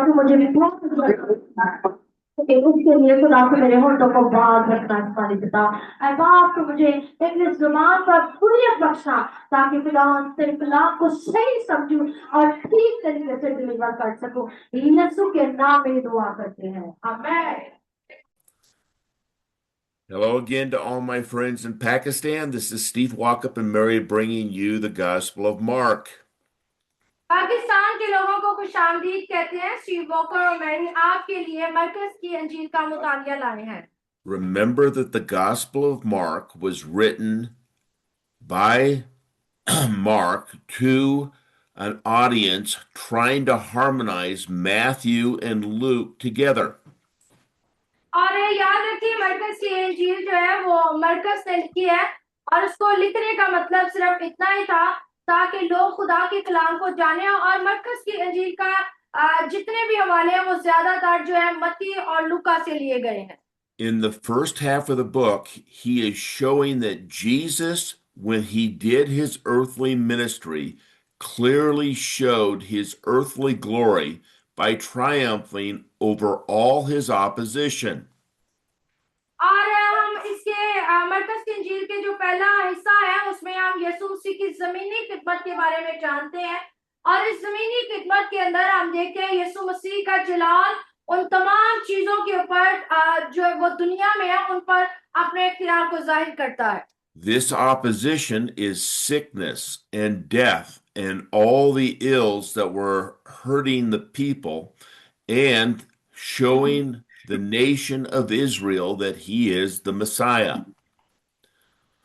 तू मुझे विश्वास उसके लिए खुदा से मेरे होठों को बाज रखना तुम्हारी पिता। ऐ बाप तू मुझे अपनी जुबान पर हुर्रियत बख्शा ताकि खुदा तेरे कलाम को सही समझूं और ठीक तरीके से डिलीवर कर सकूं। यीशु के नाम में दुआ करते हैं, आमीन। Hello again to all my friends in Pakistan. This is Steve Walkup and Mary bringing you the Gospel of Mark. Pakistan के लोगों को खुशामदीद कहते हैं। स्टीव वॉकर और मैंने आपके लिए मरकज की अंजील का मुतालिया लाए हैं। Remember that the Gospel of Mark was written by Mark to an audience trying to harmonize Matthew and Luke together. और याद रखिए मरकज की अंजील जो है वो मरकज ने लिखी है और उसको लिखने का मतलब सिर्फ इतना ही था ताकि लोग खुदा के कलाम को जाने। और मरकज की अंजील का जितने भी हवाले हैं वो ज्यादातर जो है मत्ती और लूका से लिए गए हैं। In the first half of the book, he is showing that Jesus, when he did his earthly ministry, clearly showed his earthly glory by triumphing over all his opposition. और हम इसके मरकज की इंजील के जो पहला हिस्सा है उसमें हम यीशु मसीह की जमीनी खिदमत के बारे में जानते हैं। और इस जमीनी खिदमत के अंदर हम देखते हैं यीशु मसीह का जलाल उन तमाम चीजों के ऊपर जो वो दुनिया में है उन पर अपने इख्तियार को जाहिर करता है। This opposition is sickness and death and all the ills that were hurting the people and showing the nation of Israel that he is the Messiah.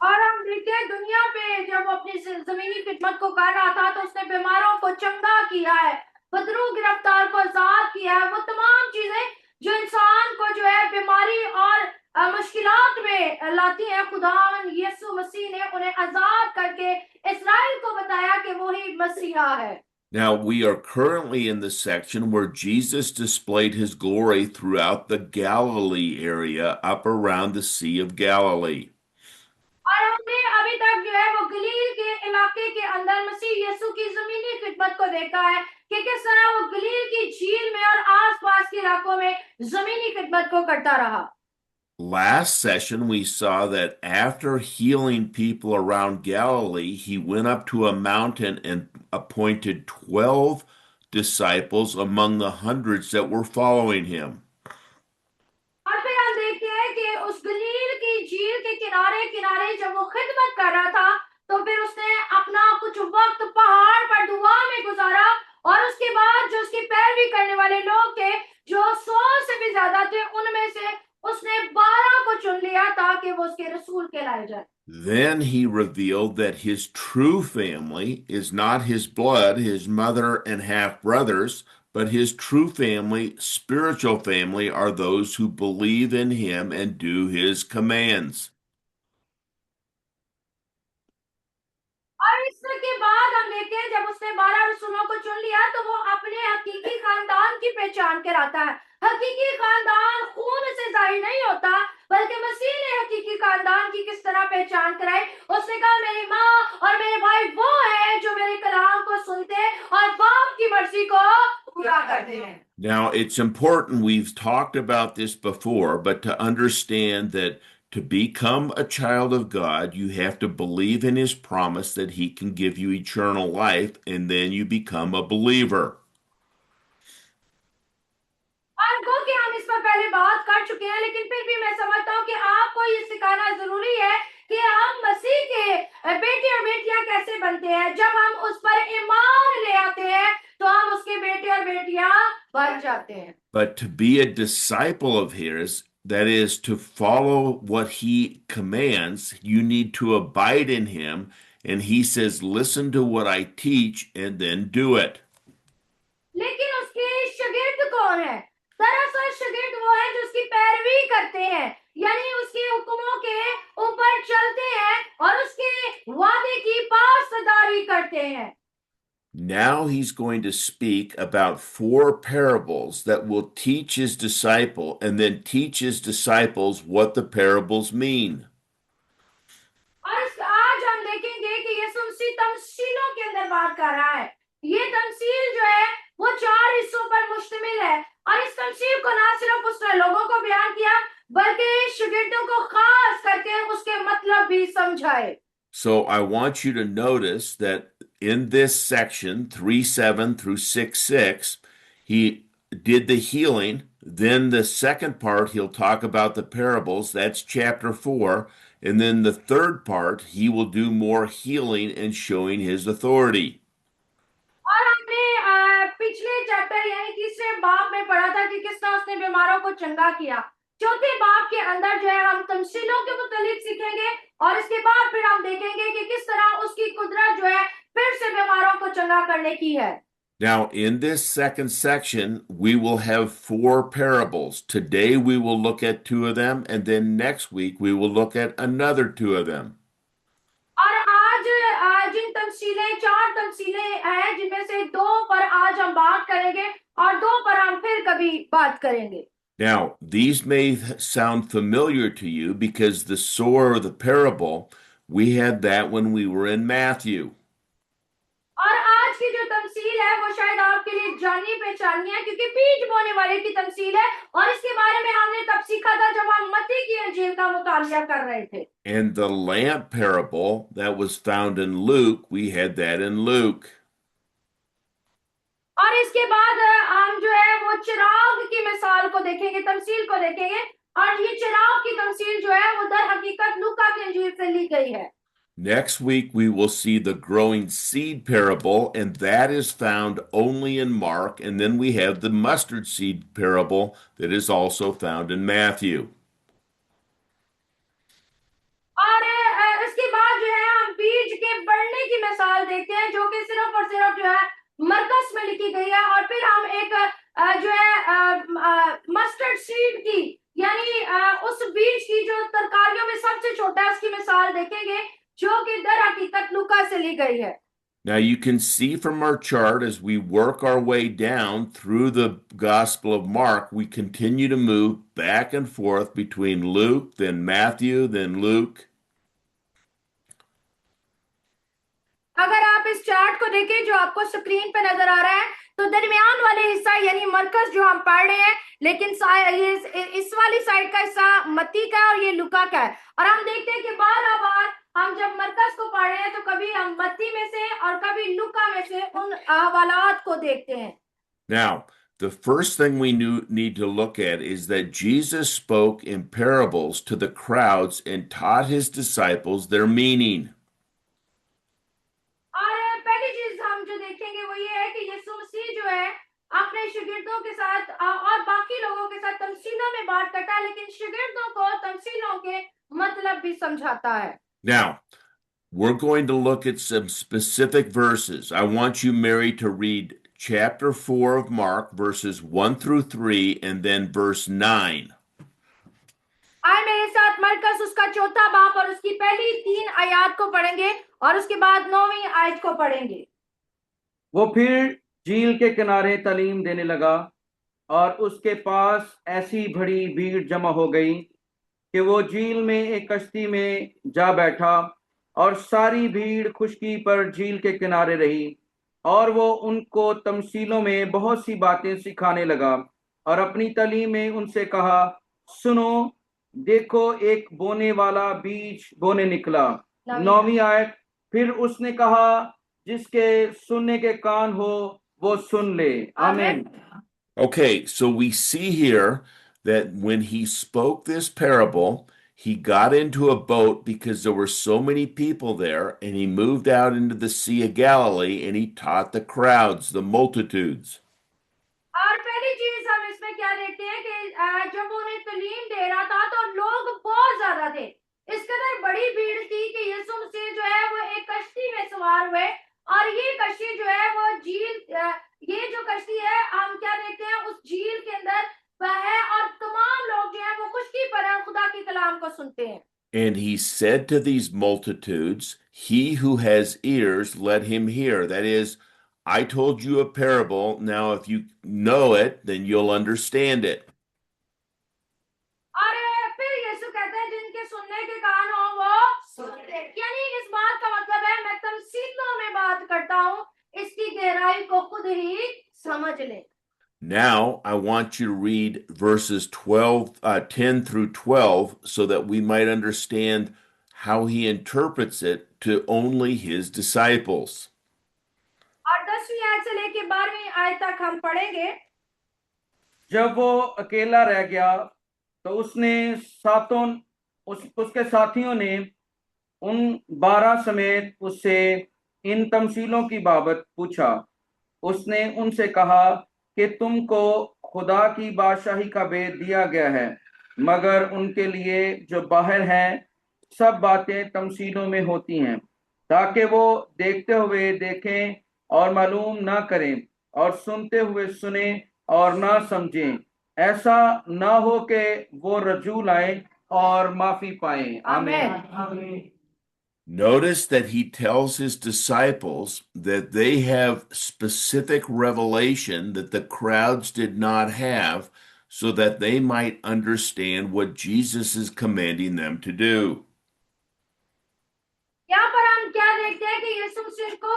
और हम देखते हैं दुनिया पे जब वो अपनी जमीनी खिदमत को कर रहा था तो उसने बीमारों को चंगा किया है, बदरू गिरफ्तार को आजाद किया है। वो तमाम चीजें जो इंसान को जो है बीमारी और मुश्किलात में लाती है, खुदावन यीशु मसीह ने उन्हें आजाद करके इस्राएल को बताया कि वो ही मसीहा है। Now, we are currently in the section where Jesus displayed his glory throughout the Galilee area up around the Sea of Galilee. और हमने अभी तक जो है वो गलील के इलाके के अंदर मसीह यीशु की जमीनी खिदमत को देखा है कि किस तरह वो गलील की झील में और आसपास के इलाकों में जमीनी खिदमत को करता रहा। Last session, we saw that after healing people around Galilee, he went up to a mountain and appointed 12 disciples among the hundreds that were following him. और फिर हम देखते हैं कि उस गलील की झील के किनारे किनारे जब वो खिदमत कर रहा था तो फिर उसने अपना कुछ वक्त पहाड़ पर दुआ में गुजारा। और उसके बाद जो उसकी पैरवी करने वाले लोग थे जो 100 से भी ज्यादा थे उनमें से उसने 12 को चुन लिया ताकि वो उसके रसूल कहलाए जाए। Then he revealed that his true family is not his blood, his mother and half brothers, but his true family, spiritual family, are those who believe in him and do his commands. और इसके बाद हम देखते हैं जब उसने 12 रसूलों को चुन लिया तो वो अपने हकीकी खानदान की पहचान कराता है। हकीकी खानदान खून से जाहिर नहीं होता बल्कि मसीह ने हकीकी खानदान की किस तरह पहचान कराई। उसने कहा मेरी माँ और मेरे भाई वो हैं जो मेरे कलाम को सुनते हैं और बाप की मर्जी को पूरा करते हैं। Now, it's important, we've talked about this before, but to understand that to become a child of God, you have to believe in his promise that he can give you eternal life, and then you become a believer. आपको कि हम इस पर पहले बात कर चुके हैं लेकिन फिर भी मैं समझता हूँ कि आपको ये सिखाना जरूरी है कि हम मसीह के बेटे और बेटियां कैसे बनते हैं। जब हम उस पर ईमान ले आते हैं तो हम उसके बेटे और बेटियां बन जाते हैं। But to be a disciple of his, that is to follow what he commands, you need to abide in him. And he says, listen to what I teach and then do it. लेकिन उसके शागिर्द कौन है? दरअसल शागिर्द वो है जो उसकी पैरवी करते हैं, यानी उसके हुक्मों के ऊपर चलते हैं और उसके वादे की पासदारी करते हैं। Now he's going to speak about 4 parables that will teach his disciple and then teach his disciples what the parables mean. और आज हम देखेंगे कि यीशु मसीह तमसीलों के अंदर बात कर रहा है। ये तमसील जो है वो 4 हिस्सों पर मुश्तमिल है। और इस तमसील को ना सिर्फ उसने लोगों को बयान किया, बल्कि शागिर्दों को खास करके उसके मतलब भी समझाए। So I want you to notice that in this section, 3:7 through 6:6, he did the healing. Then the second part, he'll talk about the parables. That's chapter 4. And then the third part, he will do more healing and showing his authority. और हमने पिछले chapter यानी तीसरे बाब में पढ़ा था कि किस तरह उसने बीमारों को चंगा किया। चौथे बाब के अंदर जो है हम तमसीलों के मुतालिक सीखेंगे, और इसके बाद फिर हम देखेंगे कि किस तरह उसकी कुदरत जो है फिर से बीमारों को चंगा करने की है। Now, in this second section, we will have 4 parables. Today, we will look at 2 of them, and then next week, we will look at another 2 of them. और आज जिन तमसीलें 4 तमसीलें हैं, जिनमें से 2 पर आज हम बात करेंगे और 2 पर हम फिर कभी बात करेंगे। Now, these may sound familiar to you because the sower of the parable, we had that when we were in Matthew. और आज की जो तमसील है वो शायद आपके लिए जानी पहचानी है, क्योंकि बीज बोने वाले की तमसील है, और इसके बारे में हमने तब सीखा था जब हम मत्ती की इंजील का मुतालिया कर रहे थे। And the lamp parable that was found in Luke, we had that in Luke. और इसके बाद हम जो है वो चिराग की मिसाल को देखेंगे, तमसील को देखेंगे, और ये चिराग की तमसील जो है वो दर हकीकत लूका की इंजील से ली गई है। Next week, we will see the growing seed parable, and that is found only in Mark. And then we have the mustard seed parable that is also found in Matthew. और इसके बाद जो है हम बीज के बढ़ने की मिसाल देखते हैं, जो कि सिर्फ और सिर्फ जो है मरकस में लिखी गई है। और फिर हम एक जो है मस्टर्ड सीड की यानी उस बीज की जो तरकारियों में सबसे छोटा है उसकी मिसाल देखेंगे, जो कि दर हकीकत लूका से ली गई है। Now, you can see from our chart as we work our way down through the Gospel of Mark, we continue to move back and forth between Luke, then Matthew, then Luke. अगर आप इस chart को देखें जो आपको screen पे नजर आ रहा है, तो दरमियान वाले हिस्सा यानी मरकज जो हम पढ़ रहे हैं, लेकिन ये इस वाली साइड का हिस्सा मत्ती का और ये लुका का है। और हम देखते हैं कि बार बार हम जब मरकज को पढ़ रहे हैं तो कभी हम मत्ती में से और कभी लुका में से उन हवालात को देखते हैं। Now, the first thing we need to look at is that Jesus spoke in parables to the crowds and taught his disciples their meaning. और पहली चीज हम जो देखेंगे वो ये है कि यीशु मसीह जो है अपने शागिर्दों के साथ और बाकी लोगों के साथ तमसीलों में बात करता है, लेकिन शागिर्दों को तमसीलों के मतलब भी समझाता है। Now, we're going to look at some specific verses. I want you, Mary, to read chapter 4 of Mark, verses 1 through 3, and then verse 9. आए मेरे साथ मरकस उसका चौथा बाप और उसकी पहली 3 आयत को पढ़ेंगे और उसके बाद 9वीं आयत को पढ़ेंगे। वो फिर झील के किनारे तालीम देने लगा, और उसके पास ऐसी बड़ी भीड़ जमा हो गई कि वो झील में एक कश्ती में जा बैठा, और सारी भीड़ खुशकी पर झील के किनारे रही, और वो उनको तमसीलों में बहुत सी बातें सिखाने लगा, और अपनी तालीम में उनसे कहा, सुनो, देखो, एक बोने वाला बीज बोने निकला। 9वीं आयत, फिर उसने कहा, जिसके सुनने के कान हो वो सुन ले। आमीन। Okay, so we see here that when he spoke this parable, he got into a boat because there were so many people there, and he moved out into the Sea of Galilee and he taught the crowds, the multitudes. और पहली चीज हम इसमें क्या देखते हैं कि जब वो उन्हें तालीम दे रहा था तो लोग बहुत ज्यादा थे। इस कदर बड़ी भीड़ थी कि यीशु मसीह जो है वो एक कश्ती में सवार हुए, और ये कश्ती जो है वो झील ये जो कश्ती है हम क्या देखते हैं उस झील के अंदर वह है, और तमाम लोग जो है वो खुशकी पर खुदा की कलाम को सुनते हैं। And he said to these multitudes, he who has ears, let him hear. That is, I told you a parable. Now, if you know it, then you'll understand it. और फिर यीशु कहते हैं जिनके सुनने के कान हो वो सुनते। यानी इस बात का मतलब है मैं तमसीलों में बात करता हूँ, इसकी गहराई को खुद ही समझ Now, I want you to read verses 10 through 12 so that we might understand how he interprets it to only his disciples. और 10वीं आयत से लेके 12वीं आयत तक हम पढ़ेंगे। जब वो अकेला रह गया तो उसके साथियों ने उन 12 समेत उससे इन तमसीलों की बाबत पूछा। उसने उनसे कहा कि तुमको खुदा की बादशाही का भेद दिया गया है, मगर उनके लिए जो बाहर हैं सब बातें तमसीलों में होती हैं, ताकि वो देखते हुए देखें और मालूम ना करें, और सुनते हुए सुने और ना समझें, ऐसा ना हो कि वो रजू लाएं और माफी पाएं। आमीन। Notice that he tells his disciples that they have specific revelation that the crowds did not have, so that they might understand what Jesus is commanding them to do. यहाँ पर हम क्या देखते हैं कि यीशु मसीह को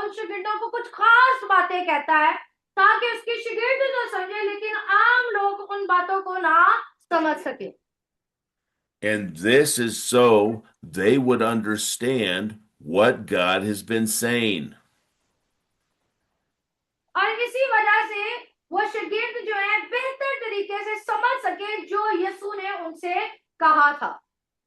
उन शागिर्दों को कुछ खास बातें कहता है ताकि उसके शागिर्द तो समझे, लेकिन आम लोग उन बातों को ना समझ सके। And this is so they would understand what God has been saying. और इसी वजह से वो शागिर्द जो है बेहतर तरीके से समझ सके जो यीशु ने उनसे कहा था।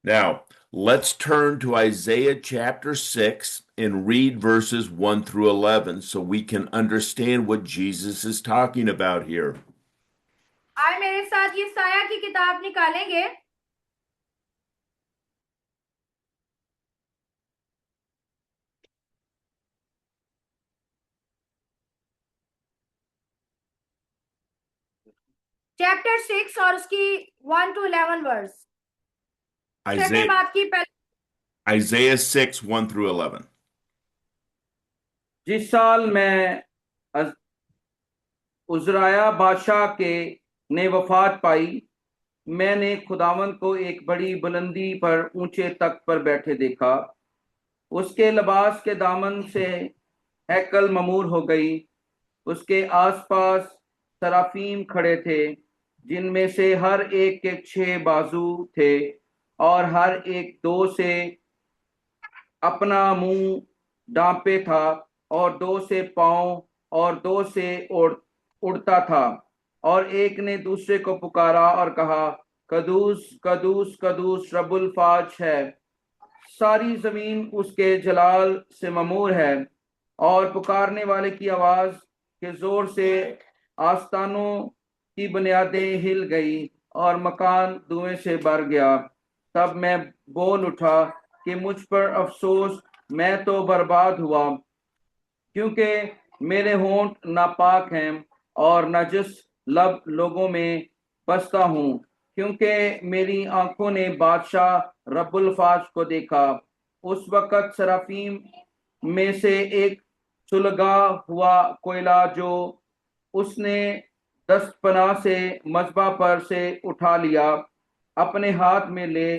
Now, let's turn to Isaiah chapter 6 and read verses 1 through 11 so we can understand what Jesus is talking about here. आए मेरे साथ ये साया की किताब निकालेंगे। चैप्टर 6 और उसकी 1 to 11 वर्स। छठे Isaiah, बात की पहले Isaiah 6, 1 through 11. जिस साल मैं उजराया बादशाह के ने वफात पाई, मैंने खुदावंद को एक बड़ी बुलंदी पर ऊंचे तख्त पर बैठे देखा। उसके लिबास के दामन से हैकल ममूर हो गई। उसके आसपास सराफीम खड़े थे, जिनमें से हर एक के 6 बाजू थे, और हर एक 2 से अपना मुंह ढांपे था, और 2 से पांव, और 2 से उड़ता था। और एक ने दूसरे को पुकारा और कहा, कदूस कदूस कदूस रब्बुल फाज है, सारी जमीन उसके जलाल से ममूर है। और पुकारने वाले की आवाज के जोर से आस्तानों की बुनियादें हिल गई और मकान धुएं से भर गया। तब मैं बोल उठा कि मुझ पर अफसोस, मैं तो बर्बाद हुआ, क्योंकि मेरे होंठ नापाक हैं और नजस लब लोगों में बसता हूँ, क्योंकि मेरी आंखों ने बादशाह रब्बुल फाज को देखा। उस वक्त सराफीम में से एक सुलगा हुआ कोयला जो उसने दस्तपना से मजबा पर से उठा लिया, अपने हाथ में ले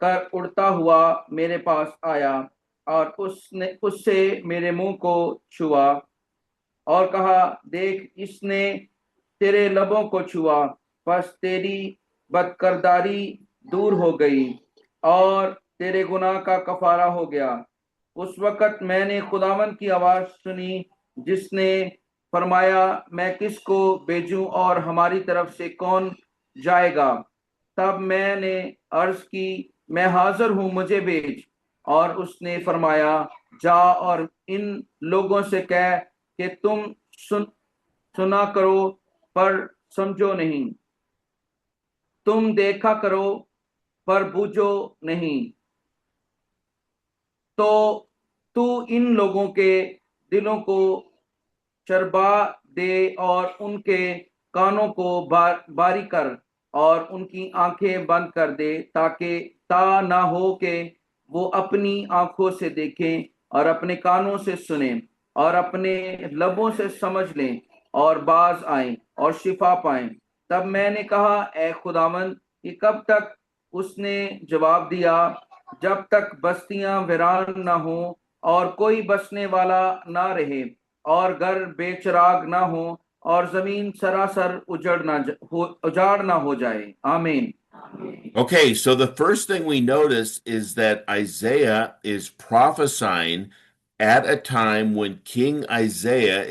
कर उड़ता हुआ मेरे पास आया, और उससे मेरे मुंह को छुआ और कहा, देख, इसने तेरे लबों को छुआ, बस तेरी बदकरदारी दूर हो गई और तेरे गुनाह का कफारा हो गया। उस वक्त मैंने खुदावंद की आवाज सुनी, जिसने फरमाया, मैं किसको भेजूं और हमारी तरफ से कौन जाएगा? तब मैंने अर्ज की, मैं हाजिर हूं, मुझे भेज। और उसने फरमाया, जा और इन लोगों से कह कि तुम सुना करो पर समझो नहीं, तुम देखा करो पर बूझो नहीं। तो तू इन लोगों के दिलों को चरबा दे और उनके कानों को बारी कर और उनकी आंखें बंद कर दे, ताकि ता ना हो कि वो अपनी आंखों से देखें और अपने कानों से सुने और अपने लबों से समझ लें और बाज आएं और शिफा पाएं। तब मैंने कहा, ए खुदावंद, ये कब तक? उसने जवाब दिया, जब तक बस्तियां वीरान ना हो और कोई बसने वाला ना रहे और घर बेचराग ना हो, और जमीन सरासर उजाड़ ना हो जाए। आमीन। Okay, so the first thing we notice is that Isaiah is prophesying at a time when King Uzziah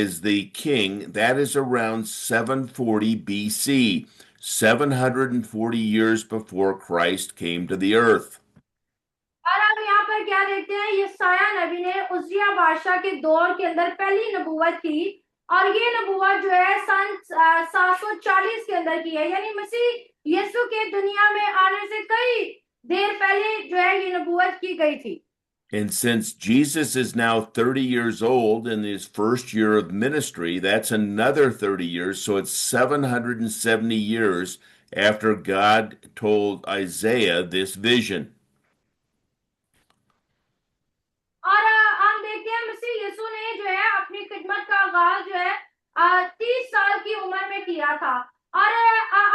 is the king. That is around 740 BC, 740 years before Christ came to the earth. और हम यहाँ पर क्या देखते हैं, यशायाह नबी ने उज्जिया बादशाह के दौर के अंदर पहली नबूवत की, और ये नबूवत जो है सन 740 के अंदर की है, यानी मसीह यीशु के दुनिया में आने से कई देर पहले जो है ये नबूवत की गई थी। And since Jesus is now 30 years old in his first year of ministry, that's another 30 years. So it's 770 years after God told Isaiah this vision. और हम देखते हैं मसीह यीशु ने जो है अपनी खिदमत का आगाज जो है 30 साल की उम्र में किया था, और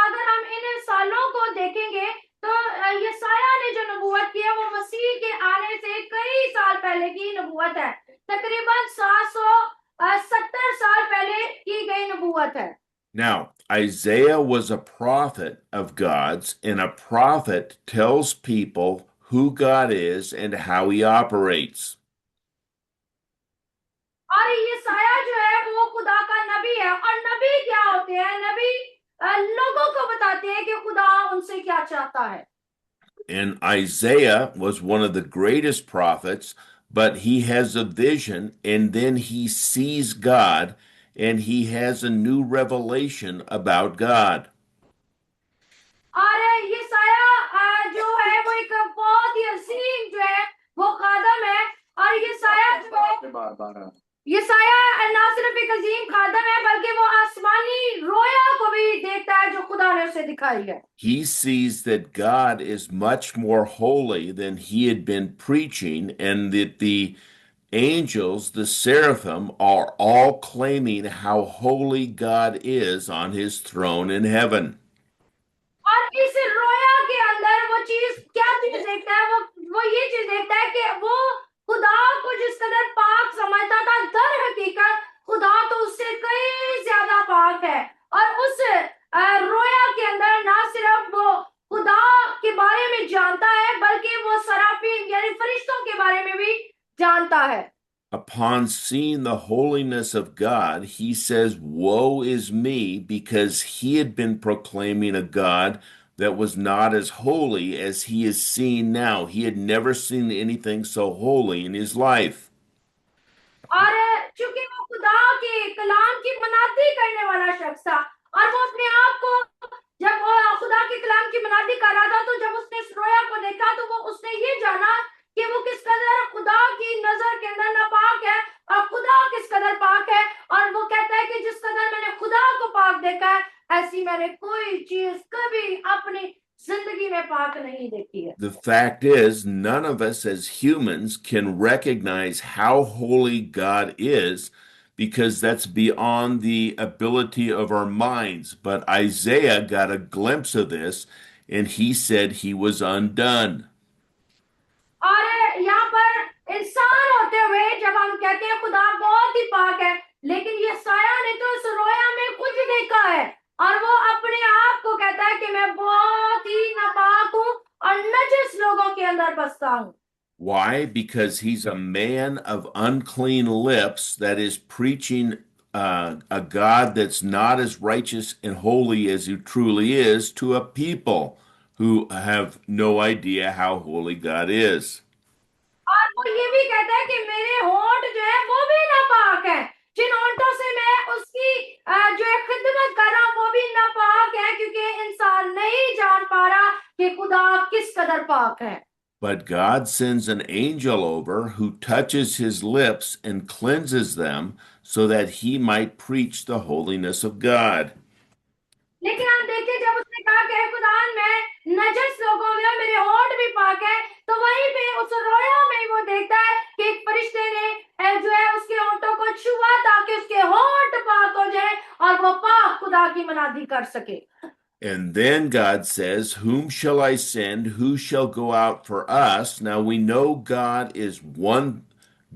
अगर हम इन सालों को देखेंगे तो यशायाह ने जो नबूवत की है वो मसीह के आने से कई साल पहले की नबूवत है, तकरीबन 770 साल पहले की गई नबूवत है। Now, Isaiah was a prophet of God's, and a prophet tells people who God is and how he operates. और यशायाह जो है वो खुदा का नबी है, और नबी क्या होते हैं, नबी लोगों को बताते हैं कि खुदा उनसे क्या चाहता है। And Isaiah was one of the greatest prophets, but he has a vision and then he sees God and he has a new revelation about God. और यशायाह जो है वो एक बहुत ही अजीम जो है वो खादम है, और यशायाह जो है यशायाह ना सिर्फ एक अजीम खादम है बल्कि वो आसमानी रोया को भी देखता है जो खुदा ने उसे दिखाई है। He sees that God is much more holy than he had been preaching, and that the angels, the seraphim, are all claiming how holy God is on his throne in heaven. और इस रोया के अंदर वो चीज क्या चीज देखता है, वो ये चीज देखता है कि वो खुदा को जिस कदर पाक समझता था, दर हकीकत खुदा तो उससे कई ज्यादा पाक है, और उस रोया के अंदर ना सिर्फ वो खुदा के बारे में जानता है बल्कि वो सराफीन यानी फरिश्तों के बारे में भी जानता है। Upon seeing the holiness of God, he says, "Woe is me," because he had been proclaiming a God that was not as holy as he is seeing now. He had never seen anything so holy in his life. और चूंकि वो खुदा के कलाम की मनाती करने वाला शख्स था, और वो अपने आप को जब वो खुदा के कलाम की मनाती कर रहा था, तो जब उसने इस रोया को देखा तो वो उसने ये जाना कि वो किस कदर खुदा की नजर के अंदर नापाक है और खुदा किस कदर पाक है, और वो कहता है कि जिस कदर मैंने खुदा को पाक देखा है ऐसी मैंने कोई चीज कभी अपनी जिंदगी में पाक नहीं देखी है। The fact is, none of us as humans can recognize how holy God is because that's beyond the ability of our minds. But Isaiah got a glimpse of this and he said he was undone. और यहाँ पर इंसान होते हुए जब हम कहते हैं खुदा बहुत ही पाक है, लेकिन ये साया ने तो इस रोया में कुछ देखा है, और वो अपने आप को कहता है कि मैं बहुत ही नापाक हूँ और नजस लोगों के अंदर बसता हूँ। Why? Because he's a man of unclean lips that is preaching a God that's not as righteous and holy as he truly is to a people who have no idea how holy God is. और वो ये भी कहता है कि मेरे होंठ जो है वो भी नापाक है, जिन होंठों से मैं उसकी जो है खिदमत कर रहा हूँ वो भी नापाक है, क्योंकि इंसान नहीं जान पा रहा कि खुदा किस कदर पाक है। But God sends an angel over who touches his lips and cleanses them so that he might preach the holiness of God. लेकिन हम देखते जब उसने कहा कि हे खुदा मैं नजस लोगों में मेरे होंठ भी पाक है, तो वहीं पे उस रोया में वो देखता है कि एक फरिश्ते ने जो है उसके होंठों को छुआ ताकि उसके होंठ पाक हो जाए और वो पाक खुदा की मनादी कर सके। And then God says, "Whom shall I send? Who shall go out for us?" Now we know God is one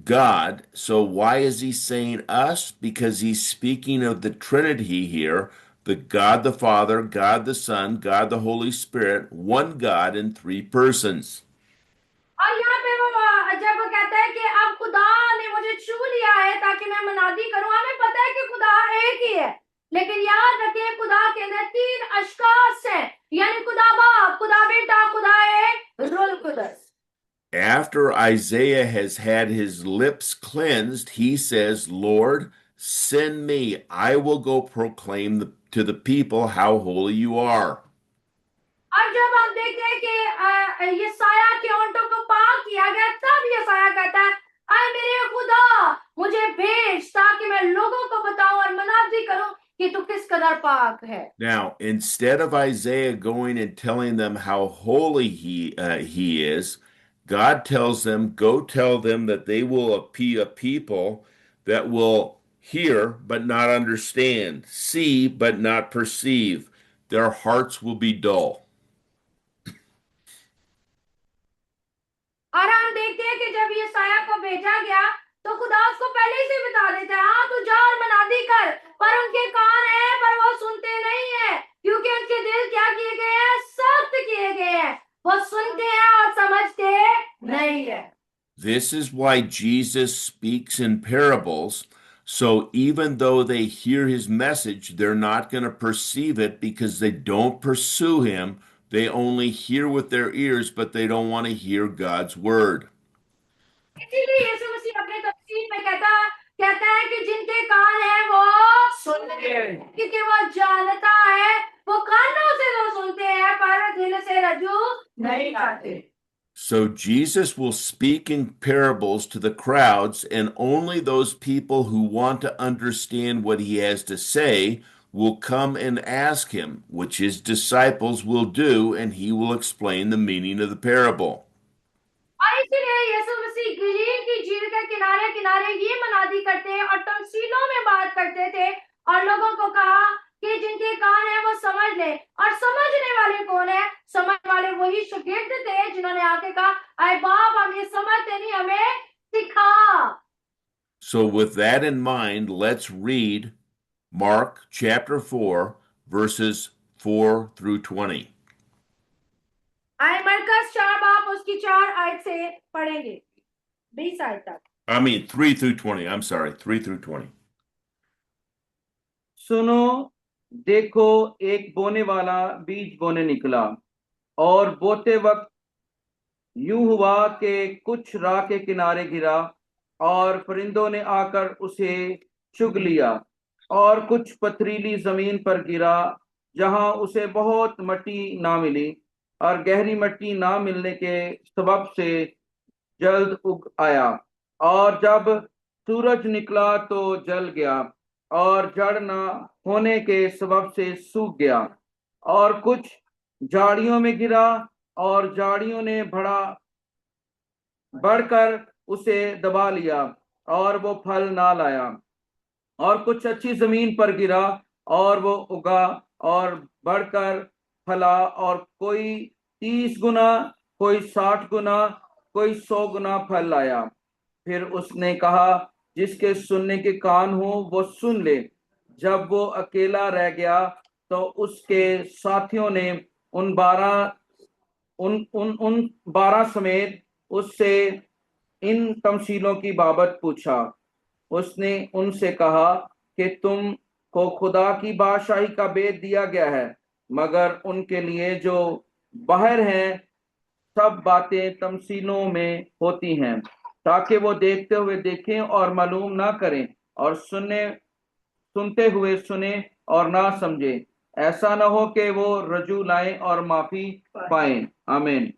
God. So why is he saying us? Because he's speaking of the Trinity here, the God the Father, God the Son, God the Holy Spirit, one God in three persons. और यहाँ पे वो जब वो कहता है कि अब खुदा ने मुझे छू लिया है ताकि मैं मनादी करूं, हमें पता है कि खुदा एक ही है, लेकिन याद रखें खुदा के अंदर तीन अशखास हैं, यानी खुदा बाप, खुदा बेटा, खुदा एक रूह कुदस। After Isaiah has had his lips cleansed, he says, Lord, send me. I will go proclaim to the people how holy you are. और जब हम देखते हैं कि यशायाह के होंठों को पाक किया गया, तब यशायाह कहता है, आए मेरे खुदा मुझे भेज ताकि मैं लोगों को बताऊं और मनादी करूं कि तू किस कदर पाक है। Now, instead of Isaiah going and telling them how holy he is, God tells them, "Go tell them that they will be a people that will hear but not understand, see but not perceive. Their hearts will be dull." और हम देखते हैं कि जब यशायाह को भेजा गया तो खुदा उसको पहले ही से बता देता है, हाँ तू जा और मनादी कर, पर उनके कान हैं पर वो सुनते नहीं है, क्योंकि उनके दिल क्या किए गए हैं, सख्त किए गए हैं, वो सुनते हैं और समझते नहीं है। This is why Jesus speaks in parables. So even though they hear his message, they're not going to perceive it because they don't pursue him. They only hear with their ears, but they don't want to hear God's word. इसीलिए यीशु मसीह अपने तफसीर में कहता है कि जिनके कान हैं वो सुनते हैं, क्योंकि वो जानता है, वो कानों से तो सुनते हैं पर दिल से रजू नहीं करते। So Jesus will speak in parables to the crowds, and only those people who want to understand what he has to say will come and ask him, which his disciples will do, and he will explain the meaning of the parable. और इसीलिए यीशु मसीह गलील की झील के किनारे किनारे ये मनादी करते और तमसीलों में बात करते थे और लोगों को कहा कि जिनके कान हैं वो समझ ले। और समझने वाले कौन है? समझ वाले वही शागिर्द थे जिन्होंने आके कहा, अरे बाप हम ये समझते नहीं, हमें सिखा। So, with that in mind, let's read Mark chapter 4, verses 4 through 20. आए मरकस 4 बाप उसकी 4 आयत से पढ़ेंगे 20 आयत तक। I mean, 3 through 20. I'm sorry, 3 through 20. सुनो, देखो एक बोने वाला बीज बोने निकला, और बोते वक्त यूं हुआ कि कुछ राह के किनारे गिरा और परिंदों ने आकर उसे चुग लिया, और कुछ पथरीली जमीन पर गिरा जहां उसे बहुत मट्टी ना मिली, और गहरी मट्टी ना मिलने के सबब से जल्द उग आया, और जब सूरज निकला तो जल गया, और जड़ न होने के सबब से सूख गया। और कुछ झाड़ियों में गिरा, और झाड़ियों ने बढ़कर उसे दबा लिया, और वो फल ना लाया। और कुछ अच्छी जमीन पर गिरा, और वो उगा और बढ़कर फला, और कोई 30 गुना, कोई 60 गुना, कोई 100 गुना फल लाया। फिर उसने कहा, जिसके सुनने के कान हो वो सुन ले। जब वो अकेला रह गया तो उसके साथियों ने उन 12 समेत उससे इन तमसीलों की बाबत पूछा। उसने उनसे कहा कि तुम को खुदा की बादशाही का भेद दिया गया है, मगर उनके लिए जो बाहर हैं सब बातें तमसीलों में होती हैं, ताकि वो देखते हुए देखें और मालूम ना करें, और सुनते हुए सुने और ना समझे, ऐसा ना हो कि वो रजू लाएं और माफी पाएं। आमीन।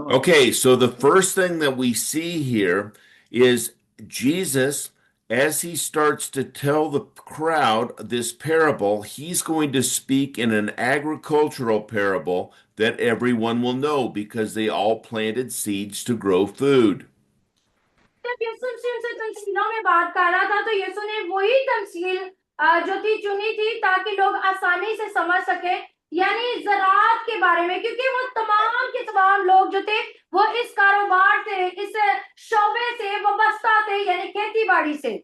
Okay, so the first thing that we see here is Jesus, as he starts to tell the crowd this parable, he's going to speak in an agricultural parable that everyone will know because they all planted seeds to grow food. जब यीशु मसीह उनसे तमसीलों में बात कर रहा था तो यीशु ने वही तमसील जो थी चुनी थी ताकि लोग आसानी से समझ सके यानी ज़राअत के बारे में, क्योंकि वो तमाम के तमाम लोग जो थे वो इस कारोबार से, इस शोबे से वाबस्ता थे, यानी खेती बाड़ी से।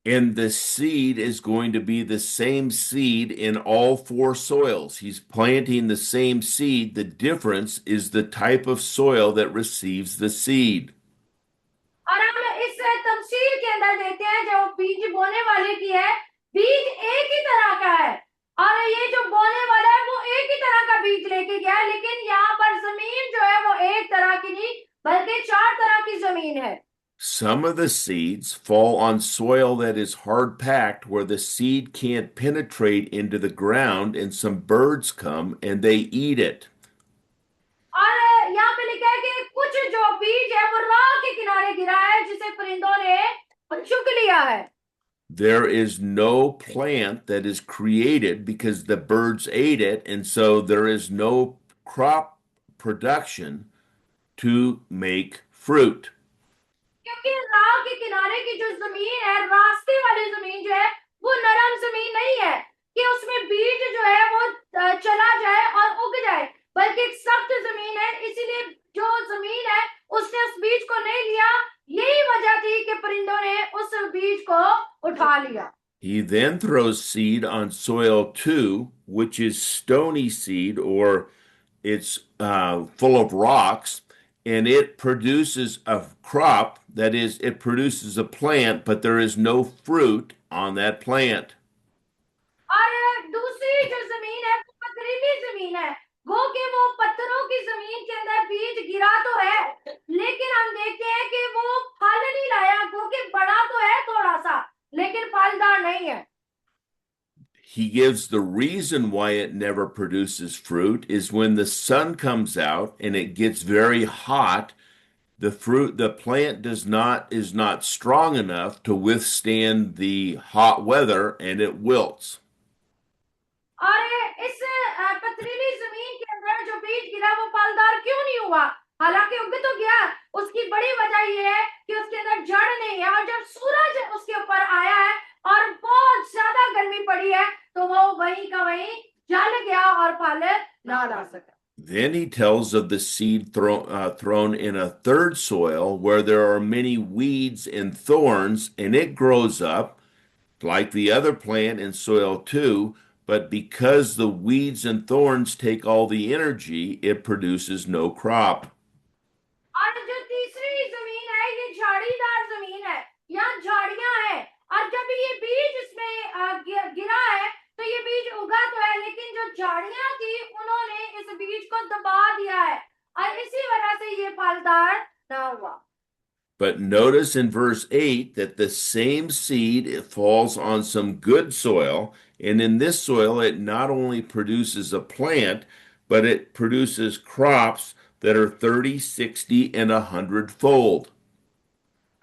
And the seed is going to be the same seed in all four soils. He's planting the same seed. The difference is the type of soil that receives the seed. और हम इस तफसील के अंदर देखते हैं, जो बीज बोने वाले की है, बीज एक ही तरह का है, और ये जो बोने वाला है वो एक ही तरह का बीज लेके गया है, लेकिन यहाँ पर जमीन जो है वो एक तरह की नहीं बल्कि चार तरह की जमीन है। Some of the seeds fall on soil that is hard packed, where the seed can't penetrate into the ground, and some birds come and they eat it. और यहाँ पे लिखा है कि कुछ जो बीज है वो राह के किनारे गिरा है, जिसे परिंदों ने चुग लिया है। There is no plant that is created because the birds ate it, and so there is no crop production to make fruit. क्योंकि राह के किनारे की जो जमीन है, रास्ते वाली जमीन जो है, वो नरम जमीन नहीं है कि उसमें बीज जो है वो चला जाए और उग जाए, बल्कि एक सख्त जमीन है। इसीलिए जो जमीन है उसने उस बीज को नहीं लिया। यही वजह थी कि परिंदों ने उस बीज को उठा लिया। He then throws seed on soil 2, which is stony seed, or it's full of rocks, and it produces a crop. That is, it produces a plant, but there is no fruit on that plant. और दूसरी जो जमीन है वो पथरीली जमीन है, गो के वो पत्थरों की जमीन के अंदर बीज गिरा तो है, लेकिन हम देखते हैं कि वो फल नहीं लाया। गो के बड़ा तो है थोड़ा सा, लेकिन फलदार नहीं है। He gives the reason why it never produces fruit is when the sun comes out and it gets very hot, the plant is not strong enough to withstand the hot weather, and it wilts. और इस पथरीली जमीन के अंदर जो बीज गिरा वो फलदार क्यों नहीं हुआ? हालांकि उग तो गया, उसकी बड़ी वजह यह है कि उसके अंदर जड़ नहीं है, और जब सूरज उसके ऊपर आया है और बहुत ज्यादा गर्मी पड़ी है तो वो वहीं का वहीं जल गया और फल ना ला सका। Then he tells of the seed thrown in a third soil where there are many weeds and thorns, and it grows up like the other plant in soil 2, but because the weeds and thorns take all the energy, it produces no crop. और जो तीसरी जमीन है ये झाड़ीदार जमीन है, यहाँ झाड़ियां हैं, और जब ये बीज इसमें गिरा है तो ये बीज उगा तो है, लेकिन जो झाड़ियां थी उन्होंने इस बीज को दबा दिया है, और इसी वजह से ये फलदार ना हुआ। But notice in verse 8 that the same seed it falls on some good soil, and in this soil it not only produces a plant, but it produces crops that are 30, 60, and 100-fold.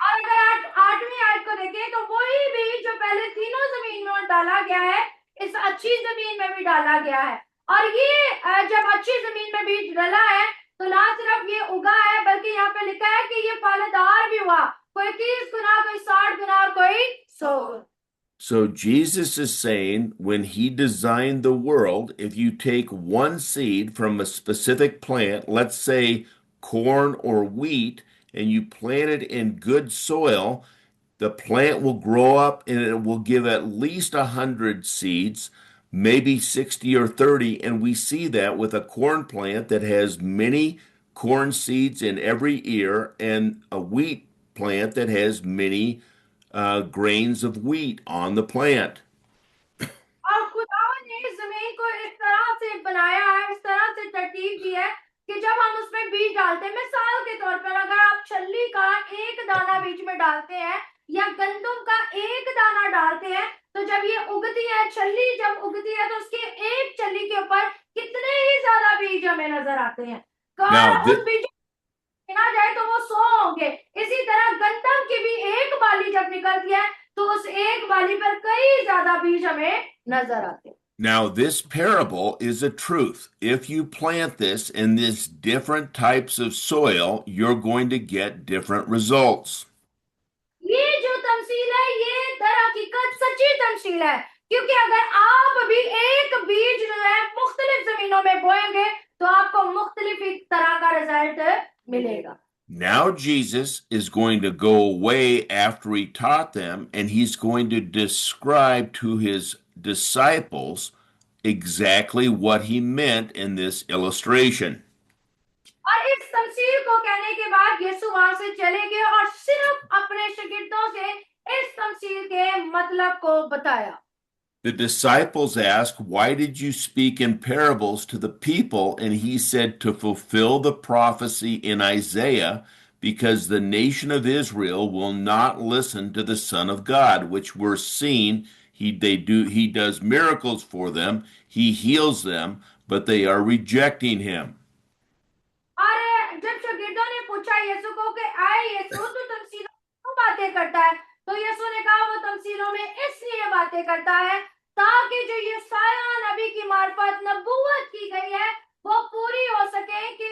और अगर आठवीं आयत को देखें तो वही बीज जो पहले तीनों जमीन में डाला गया है, इस अच्छी जमीन में भी डाला गया है, और ये जब अच्छी जमीन में बीज डाला है तो ना सिर्फ ये उगा है, बल्कि यहाँ पे लिखा है कि ये फलदार भी हुआ, कोई 30 गुना, कोई 60 गुना, और कोई 100 गुना। So Jesus is saying when he designed the world, if you take one seed from a specific plant, let's say corn or wheat, and you plant it in good soil, the plant will grow up and it will give at least 100 seeds, maybe 60 or 30. And we see that with a corn plant that has many corn seeds in every ear, and a wheat plant that has many grains of wheat on the plant. और खुदा ने इस जमीन को इस तरह से बनाया है, इस तरह से तरतीब की है कि जब हम उसमें बीज डालते हैं, मिसाल के तौर पर अगर आप छल्ली का एक दाना बीज में डालते हैं या गंदम का एक दाना डालते हैं, तो जब ये उगती है, छल्ली जब उगती है तो उसके एक छल्ली के ऊपर कितने ही ज्यादा बीज हमें नजर आते हैं। उस बीज गिना जाए तो वो 100 होंगे। इसी तरह गंदम की भी एक बाली जब निकलती है तो उस एक बाली पर कई ज्यादा बीज हमें नजर आते हैं। Now, this parable is a truth. If you plant this in these different types of soil, you're going to get different results. ये जो तमसील है ये दर हकीकत सच्ची तमसील है, क्योंकि अगर आप भी एक बीज जो है मुख्तलिफ जमीनों में बोएंगे तो आपको मुख्तलिफ ही तरह का रिजल्ट मिलेगा. Now Jesus is going to go away after he taught them, and he's going to describe to his disciples exactly what he meant in this illustration. और इस तमसील को कहने के बाद यीशु वहां से चले गए और सिर्फ अपने शागिर्दों से इस तमसील के मतलब को बताया. The disciples asked, "Why did you speak in parables to the people?" And he said, "To fulfill the prophecy in Isaiah, because the nation of Israel will not listen to the Son of God," which we're seeing. He does miracles for them, he heals them, but they are rejecting him. और जब शागिर्दों ने पूछा यीशु को कि आए यीशु तू तमसीलों में क्यों बातें करता है, तो यीशु ने कहा वो तमसीलों में इसलिए बातें करता है ताकि जो यशायाह नबी की मार्फत नबूवत की गई है वो पूरी हो सके कि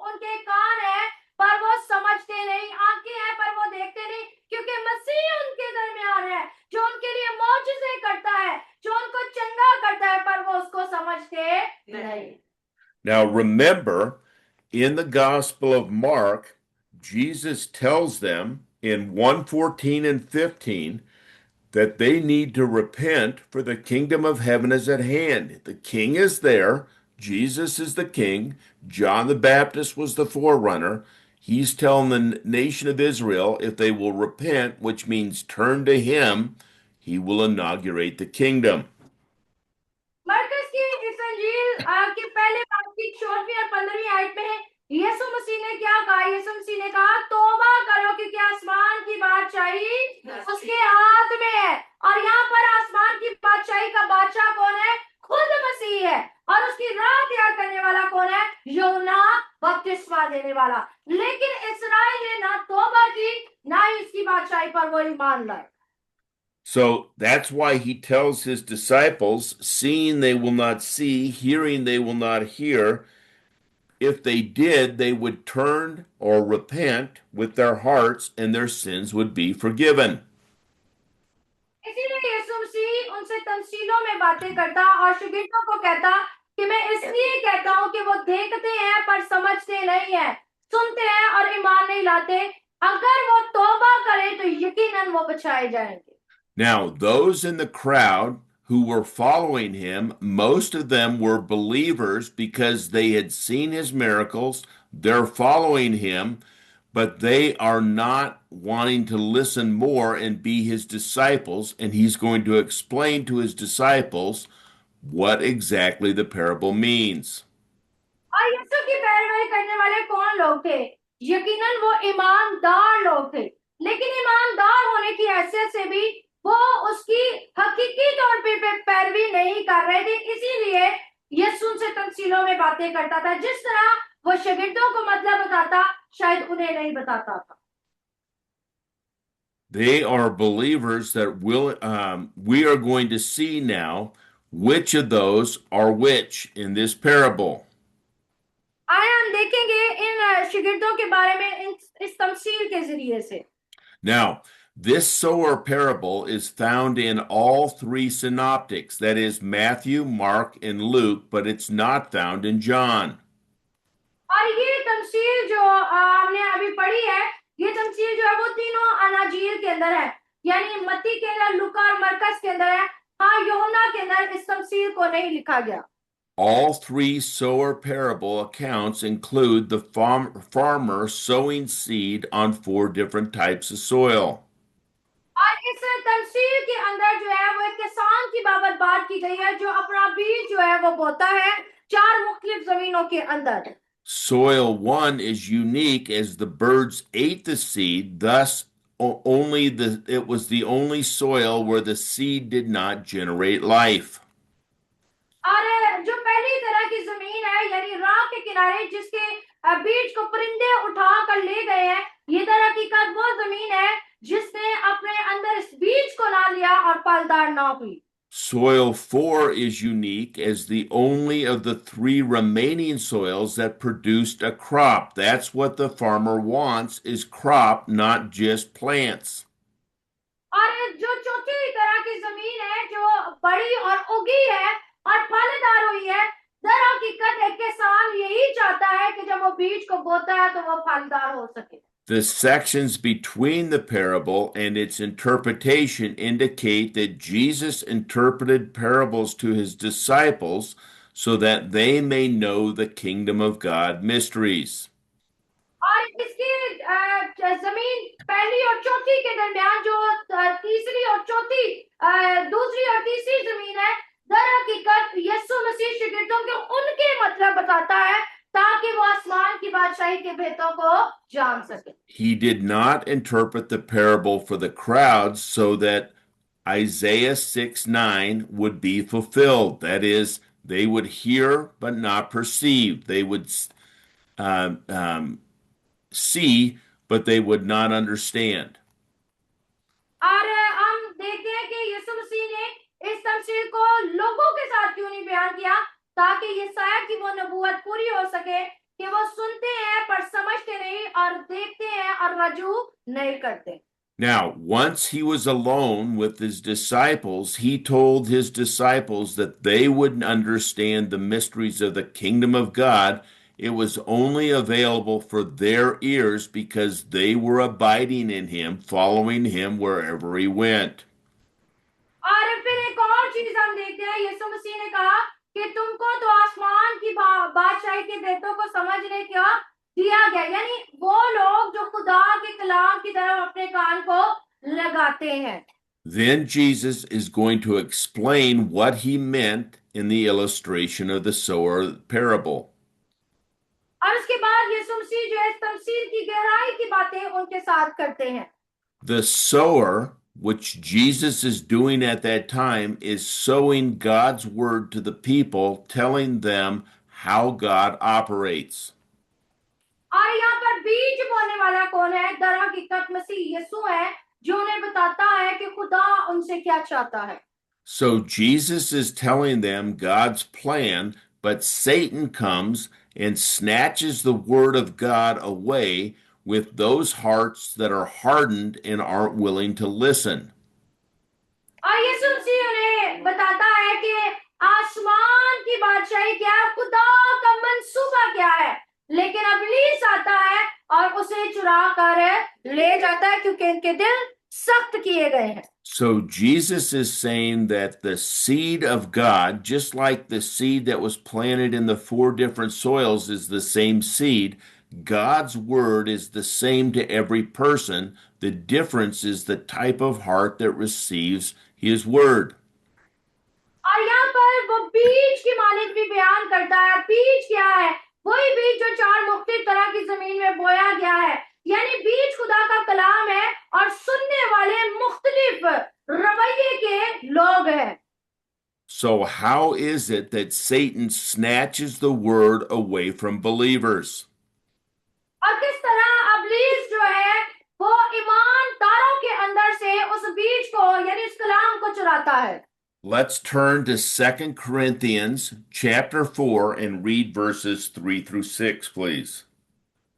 उनके कान है पर वो समझते नहीं, आंखें हैं पर वो देखते नहीं, क्योंकि मसीह उनके दरमियान है जो उनके लिए मौजूज़े करता है, जो उनको चंगा करता है, पर वो उसको समझते नहीं. Now remember, in the Gospel of Mark, Jesus tells them in 1:14 and 15 that they need to repent, for the kingdom of heaven is at hand. The king is there. Jesus is the king. John the Baptist was the forerunner. He's telling the nation of Israel if they will repent, which means turn to him, he will inaugurate the kingdom. मरकस की इस अंजील की पहले बाब की 14वीं और 15वीं आयत में यीशु मसीह ने क्या कहा? यीशु मसीह ने कहा तौबा करो क्योंकि आसमान की बादशाही उसके हाथ में है. और यहाँ पर आसमान की बादशाही का बादशाह कौन है? खुद मसीह है. और उसकी राह तैयार करने वाला कौन है? यूहन्ना बपतिस्मा देने वाला. लेकिन इस्राएल ने ना तौबा की ना ही इसकी बादशाही पर वो ईमान लाए. So that's why he tells his disciples, seeing they will not see, hearing they will not hear. If they did, they would turn or repent with their hearts and their sins would be forgiven. इसीलिए यीशु मसीह उनसे तमसीलों में बातें करता और शागिर्दों को कहता कि मैं इसलिए कहता हूं कि वो देखते हैं पर समझते नहीं है, सुनते हैं और ईमान नहीं लाते. अगर वो तौबा करें तो यकीनन वो बचाए जाएंगे. Now, those in the crowd who were following him, most of them were believers because they had seen his miracles. They're following him, but they are not wanting to listen more and be his disciples. And he's going to explain to his disciples what exactly the parable means. और यीशु की पैरवी करने वाले कौन लोग थे? यकीनन वो ईमानदार लोग थे, लेकिन ईमानदार होने की हैसियत से भी वो उसकी हकीकी तौर पे पैरवी नहीं कर रहे थे. इसीलिए यीशु से तमसीलों में बातें करता था. जिस तरह वो शागिर्दों को मतलब बताता, शायद उन्हें नहीं बताता था. They are believers that we are going to see now which of those are which in this parable. आए हम देखेंगे इन शागिर्दों के बारे में इस तमसील के जरिए से. Now, this sower parable is found in all three synoptics, that is Matthew, Mark, and Luke, but it's not found in John. और ये तमसील जो हमने अभी पढ़ी है, ये तमसील जो है वो तीनों अनाजील के अंदर है, यानी मत्ती के अंदर, लूका और मरकस के अंदर है. हाँ, यूहन्ना के अंदर इस तमसील को नहीं लिखा गया. All three sower parable accounts include the farmer sowing seed on 4 different types of soil. और इस तमसील के अंदर जो है वो एक किसान की बाबत बात की गई है जो अपना बीज जो है वो बोता है 4 मुख्तलिफ जमीनों के अंदर. Soil 1 is unique as the birds ate the seed, thus it was the only soil where the seed did not generate life. और जो पहली तरह की जमीन है यानी राह के किनारे जिसके बीज को परिंदे उठा कर ले गए हैं, ये तरह की वो जमीन है जिसने अपने अंदर इस बीज को ना लिया और फलदार ना हुई. Soil 4 is unique as the only of the 3 remaining soils that produced a crop. That's what the farmer wants, is crop, not just plants. और जो चौथी तरह की जमीन है जो बड़ी और उगी है और फलदार हुई है। दर हकीकत एक किसान यही चाहता है कि जब वो बीज को बोता है तो वो फलदार हो सके। The sections between the parable and its interpretation indicate that Jesus interpreted parables to his disciples so that they may know the kingdom of God mysteries. और इसकी जमीन पहली और चौथी के दरमियान जो तीसरी और चौथी दूसरी और तीसरी जमीन है, दर हकीकत यीशु मसीह शागिर्दों के उनके मतलब बताता है ताकि वो आसमान की बादशाही के भेदों को जान सके। He did not interpret the parable for the crowds so that Isaiah 6:9 would be fulfilled. That is, they would hear but not perceive. They would see, but they would not understand. और हम देखते हैं कि यीशु मसीह ने इस तमसील को लोगों के साथ क्यों नहीं बयान किया, ताकि यशायाह की वो नबूवत पूरी हो सके कि वो सुनते हैं पर समझते नहीं और देखते हैं और रजू नहीं करते। Now, once he was alone with his disciples, he told his disciples that they wouldn't understand the mysteries of the kingdom of God. It was only available for their ears because they were abiding in him, following him wherever he went. और फिर एक और चीज हम देखते हैं, यीशु मसीह ने कहा कि तुमको तो आसमान की बादशाही के भेदों को समझने का दिया गया, यानी वो लोग जो खुदा के कलाम की तरफ अपने कान को लगाते हैं। Then Jesus is going to explain what he meant in the illustration of the sower parable. और उसके बाद यीशु मसीह जो है तमसील की गहराई की बातें उनके साथ करते हैं। The sower, which Jesus is doing at that time, is sowing God's word to the people, telling them how God operates. और यहाँ पर बीज बोने वाला कौन है? दर हकीकत मसीह यीशु है जो उन्हें बताता है कि खुदा उनसे क्या चाहता है। So Jesus is telling them God's plan, but Satan comes and snatches the word of God away with those hearts that are hardened and aren't willing to listen. और यीशु मसीह उन्हें बताता है कि आसमान की बादशाही क्या है, खुदा का मंसूबा क्या है, लेकिन इब्लीस आता है और उसे चुरा कर ले जाता है क्योंकि इनके दिल सख्त किए गए हैं। So Jesus is saying that the seed of God, just like the seed that was planted in the 4 different soils is the same seed, God's word is the same to every person. The difference is the type of heart that receives his word. और यहाँ पर वो बीज की मालिक भी बयान करता है। बीज क्या है? वही बीज जो 4 मुख्तलिफ तरह की जमीन में बोया गया है, यानी बीज खुदा का कलाम है और सुनने वाले मुख्तलिफ रवैये के लोग हैं। So how is it that Satan snatches the word away from believers? और किस तरह इब्लीस जो है वो ईमानदारों के अंदर से उस बीज को यानी उस कलाम को चुराता है। Let's turn to 2 Corinthians chapter 4 and read verses 3 through 6, please.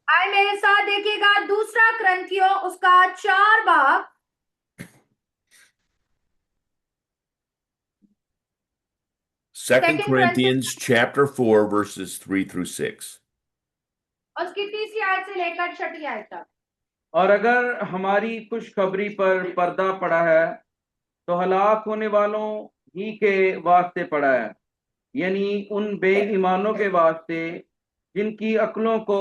आए मेरे साथ देखिएगा 2 कुरिन्थियों उसका 4 बाब 2 Corinthians chapter 4 verses 3 through 6. उसकी 3री आयत से लेकर 6ठी आयत तक। और अगर हमारी खुशखबरी पर पर्दा पड़ा है तो हलाक होने वालों ही के वास्ते पड़ा है, यानी उन बेईमानों के वास्ते जिनकी अक्लों को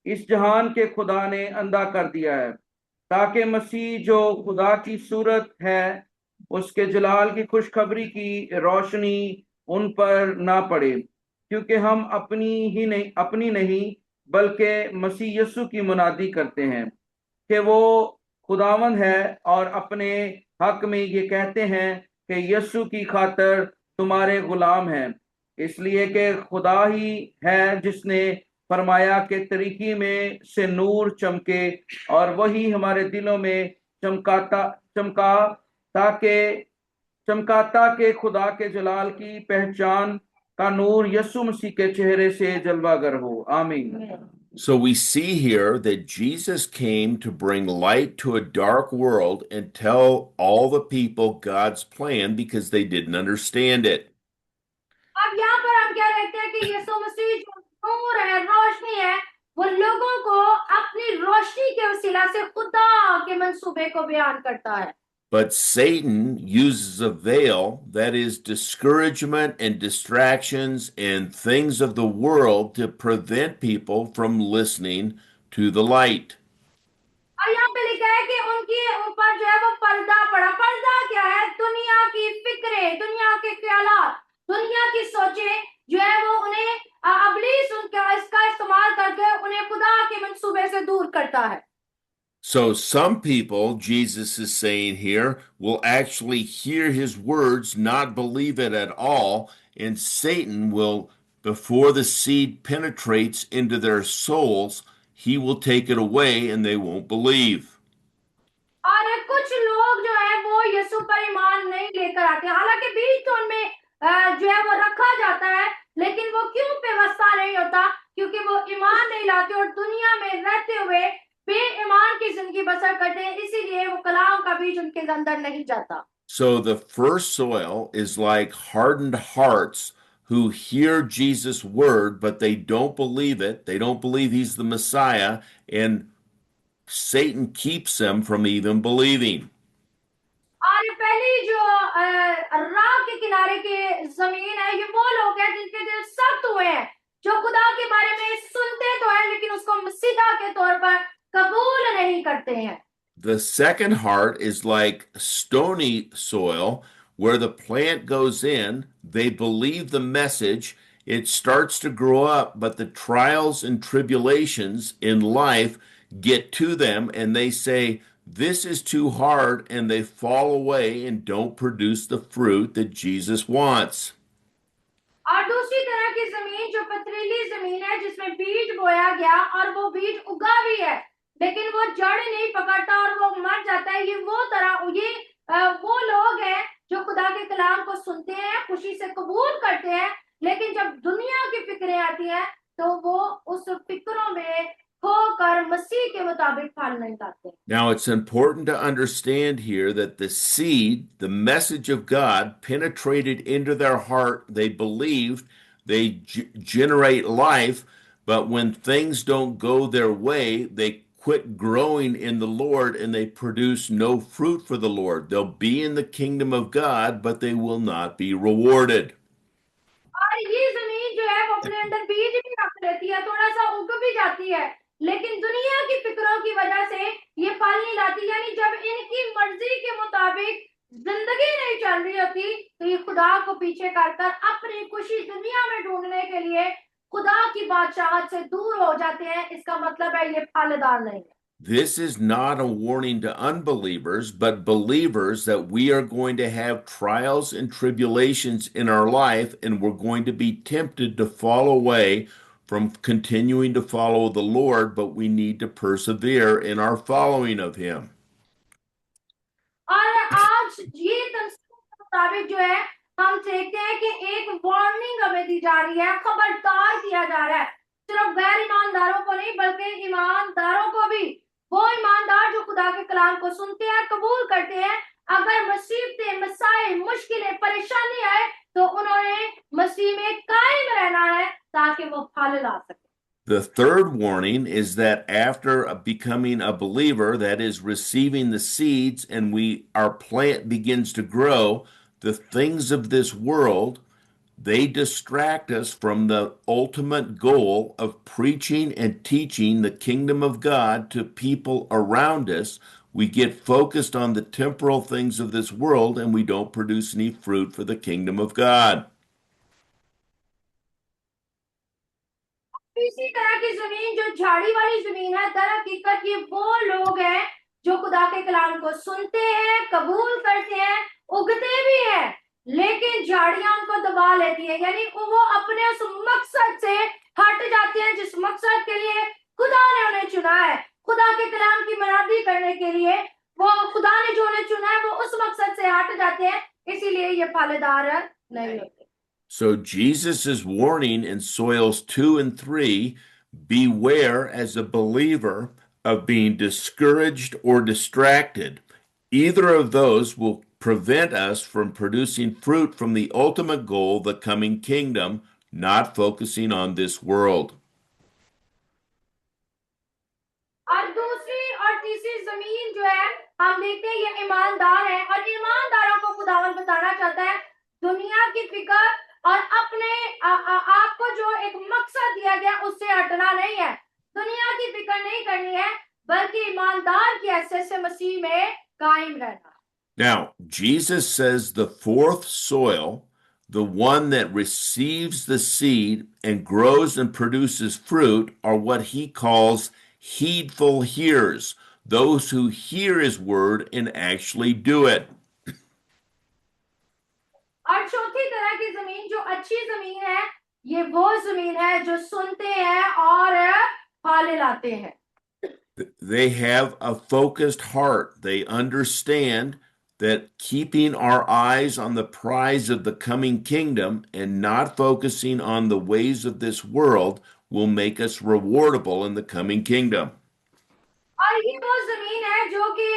इस जहान के खुदा ने अंधा कर दिया है, ताकि मसीह जो खुदा की सूरत है उसके जलाल की खुशखबरी की रोशनी उन पर ना पड़े, क्योंकि हम अपनी नहीं बल्कि मसीह यीशु की मुनादी करते हैं कि वो खुदावंद है, और अपने हक में ये कहते हैं कि यीशु की खातर तुम्हारे गुलाम हैं, इसलिए कि खुदा ही है जिसने फरमाया कि तरीकी में से नूर चमके, और वही हमारे दिलों में चमकाता के खुदा के जलाल की पहचान का नूर यीशु मसीह के चेहरे से जलवागर हो। आमीन। So we see here that Jesus came to bring light to a dark world and tell all the people God's plan because they didn't understand it. अब यहाँ पर हम क्या देखते हैं कि यीशु मसीह जो नूर है, रोशनी है, वो लोगों को अपनी रोशनी के वसीला से खुदा के मंसूबे को बयान करता है। But Satan uses a veil, that is discouragement and distractions and things of the world, to prevent people from listening to the light. और यहाँ पे लिखा है कि उनके ऊपर जो है वो पर्दा पड़ा। पर्दा क्या है? दुनिया की फिक्रें, दुनिया के ख्यालात, दुनिया की सोचें जो है वो उन्हें अबलीस उनका इसका इस्तेमाल करके उन्हें खुदा के मंसूबे से दूर करता है। So some people, Jesus is saying here, will actually hear his words, not believe it at all, and Satan will, before the seed penetrates into their souls, he will take it away and they won't believe. और कुछ लोग जो है वो यीशु पर ईमान नहीं लेकर आते, हालांकि बीज तो उनमें जो है वो रखा जाता है, लेकिन वो क्यों व्यवस्था नहीं होता? क्योंकि वो ईमान नहीं लाते और दुनिया में रहते हुए बेईमान की जिंदगी बसर करते हैं, इसीलिए वो कलाम का बीज उनके अंदर नहीं जाता। So the first soil is like hardened hearts who hear Jesus' word, but they don't believe it. They don't believe he's the Messiah, and Satan keeps them from even believing. और पहली जो राह के किनारे की जमीन है, ये वो लोग हैं जिनके दिल सख्त हुए हैं, जो खुदा के बारे में सुनते तो हैं लेकिन उसको मसीहा के तौर पर कबूल नहीं करते हैं। The second heart is like stony soil where the plant goes in, they believe the message, it starts to grow up, but the trials and tribulations in life get to them and they say, this is too hard, and they fall away and don't produce the fruit that Jesus wants. और दूसरी तरह की जमीन जो पथरीली जमीन है, जिसमें बीज बोया गया और वो बीज उगा भी है, लेकिन वो जड़ नहीं पकड़ता और वो मर जाता है। ये वो लोग हैं जो खुदा के कलाम को सुनते हैं, खुशी से कबूल करते हैं, लेकिन जब दुनिया की फिक्रें आती हैं तो वो उस फिक्रों में होकर मसीह के मुताबिक फल नहीं पाते। Now, it's important to understand here that the seed, the message of God, penetrated into their heart. They believed, they generate life, but when things don't go their way, they quit growing in the Lord and they produce no fruit for the Lord. They'll be in the kingdom of God, but they will not be rewarded. और ये जमीन जो है वो अपने अंदर बीज भी रख लेती है, थोड़ा सा उग भी जाती है, लेकिन दुनिया की फिक्रों की वजह से ये फल नहीं लाती। यानी जब इनकी मर्जी के मुताबिक जिंदगी नहीं चल रही होती तो ये खुदा को पीछे करकर अपनी खुशी दुनिया में ढूंढने के लिए खुदा की बादशाहत से दूर हो जाते हैं। इसका मतलब है ये फलदार नहीं है। This is not a warning to unbelievers, but believers that we are going to have trials and tribulations in our life, and we're going to be tempted to fall away from continuing to follow the Lord, but we need to persevere in our following of Him. और आज ये तस्वीर के मुताबिक जो है हम देखते हैं कि एक वार्निंग हमें दी जा रही है, खबरदार किया जा रहा है, सिर्फ गैर ईमानदारों को नहीं बल्कि ईमानदारों को भी। वो ईमानदार जो खुदा के कलाम को सुनते हैं, कबूल करते हैं, अगर मुसीबतें, मसाइल, मुश्किलें, परेशानी आए तो उन्होंने मसीह में कायम रहना है ताकि वो फल ला सके। The third warning is that after becoming a believer, that is receiving the seeds, and our plant begins to grow, the things of this world, they distract us from the ultimate goal of preaching and teaching the kingdom of God to people around us. We get focused on the temporal things of this world and we don't produce any fruit for the kingdom of God. इसी तरह की जमीन जो झाड़ी वाली जमीन है, दर हकीकत ये वो लोग हैं जो खुदा के कलाम को सुनते हैं, कबूल करते हैं, उगते भी हैं, लेकिन झाड़ियां उनको दबा लेती है। यानी वो अपने उस मकसद से हट जाते हैं जिस मकसद के लिए खुदा ने उन्हें चुना है। खुदा के कलाम की मरादी करने के लिए वो खुदा ने जो उन्हें चुना है वो उस मकसद से हट जाते हैं, इसीलिए ये फलदार नहीं होते। So Jesus is warning in soils 2 and 3, Beware as a believer of being discouraged or distracted. Either of those will prevent us from producing fruit from the ultimate goal, the coming kingdom, not focusing on this world. और दूसरी और तीसरी जमीन जो है हम देखते हैं ये ईमानदार है और ईमानदारों को खुदावन बताना चाहता है दुनिया की फिक्र और अपने आपको जो एक मकसद दिया गया उससे हटना नहीं है दुनिया की फिक्र नहीं करनी है बल्कि ईमानदार की हैसियत से मसीह में कायम रहना. Now, Jesus says the fourth soil, the one that receives the seed and grows and produces fruit, are what he calls heedful hearers, those who hear his word and actually do it. और चौथी तरह की जमीन जो अच्छी जमीन है ये वो जमीन है जो सुनते हैं और फल लाते हैं. They have a focused heart. They understand that keeping our eyes on the prize of the coming kingdom and not focusing on the ways of this world will make us rewardable in the coming kingdom. और ये वो जमीन है जो कि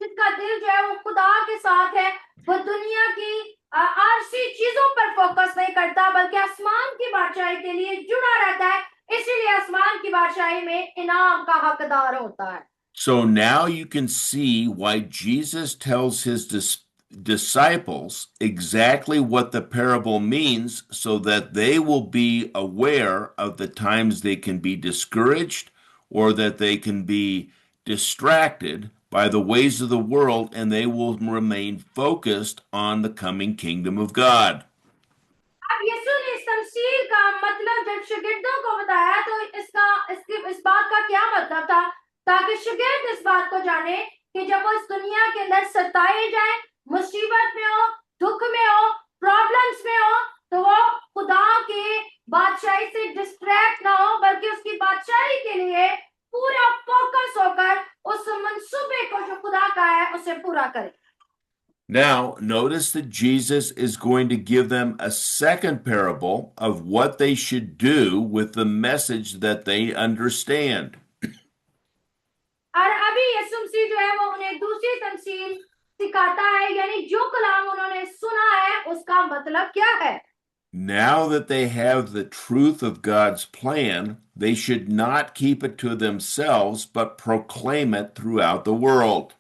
जिसका दिल जो है वो खुदा के साथ है वो दुनिया की आरसी चीजों पर फोकस नहीं करता बल्कि आसमान की बादशाही के लिए जुड़ा रहता है इसीलिए आसमान की बादशाही में इनाम का हकदार होता है. So now you can see why Jesus tells his disciples exactly what the parable means so that they will be aware of the times they can be discouraged or that they can be distracted by the ways of the world and they will remain focused on the coming kingdom of God. अब यीशु ने इस तमसील का मतलब जब शागिर्दों को बताया तो इस बात का क्या मतलब था ताकि शागिर्द इस बात को जाने कि जब वो इस दुनिया के अंदर सताए जाए मुसीबत में हो दुख में हो प्रॉब्लम्स में हो तो वो खुदा के बादशाही से डिस्ट्रैक्ट ना हो बल्कि उसकी बादशाही के लिए पूरा फोकस होकर उस मंसूबे को जो खुदा का है उसे पूरा करे. Now, notice that Jesus is going to give them a second parable of what they should do with the message that they understand. और अभी यीशु मसीह जो है वो उन्हें दूसरी तमसील सिखाता है यानी जो कलाम उन्होंने सुना है उसका मतलब क्या है. Now that they have the truth of God's plan, they should not keep it to themselves but proclaim it throughout the world.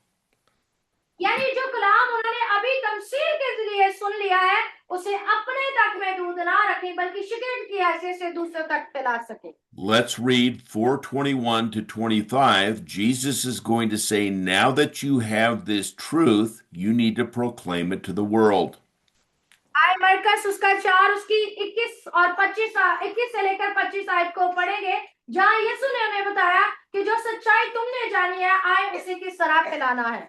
यानी जो कलाम उन्होंने अभी तमसील के जरिए सुन लिया है उसे अपने तक महदूद ना रखें बल्कि शिगिर्द की हैसियत से दूसरों तक फैला सके. Let's read 4:21 to 25. Jesus is going to say, now that you have this truth, you need to proclaim it to the world. आए मरकस उसका 4 उसकी 21 और 21 से लेकर 25 आयत को पढ़ेंगे जहां यीशु ने उन्हें बताया कि जो सच्चाई तुमने जानी है आए उसी की सराह फैलाना है.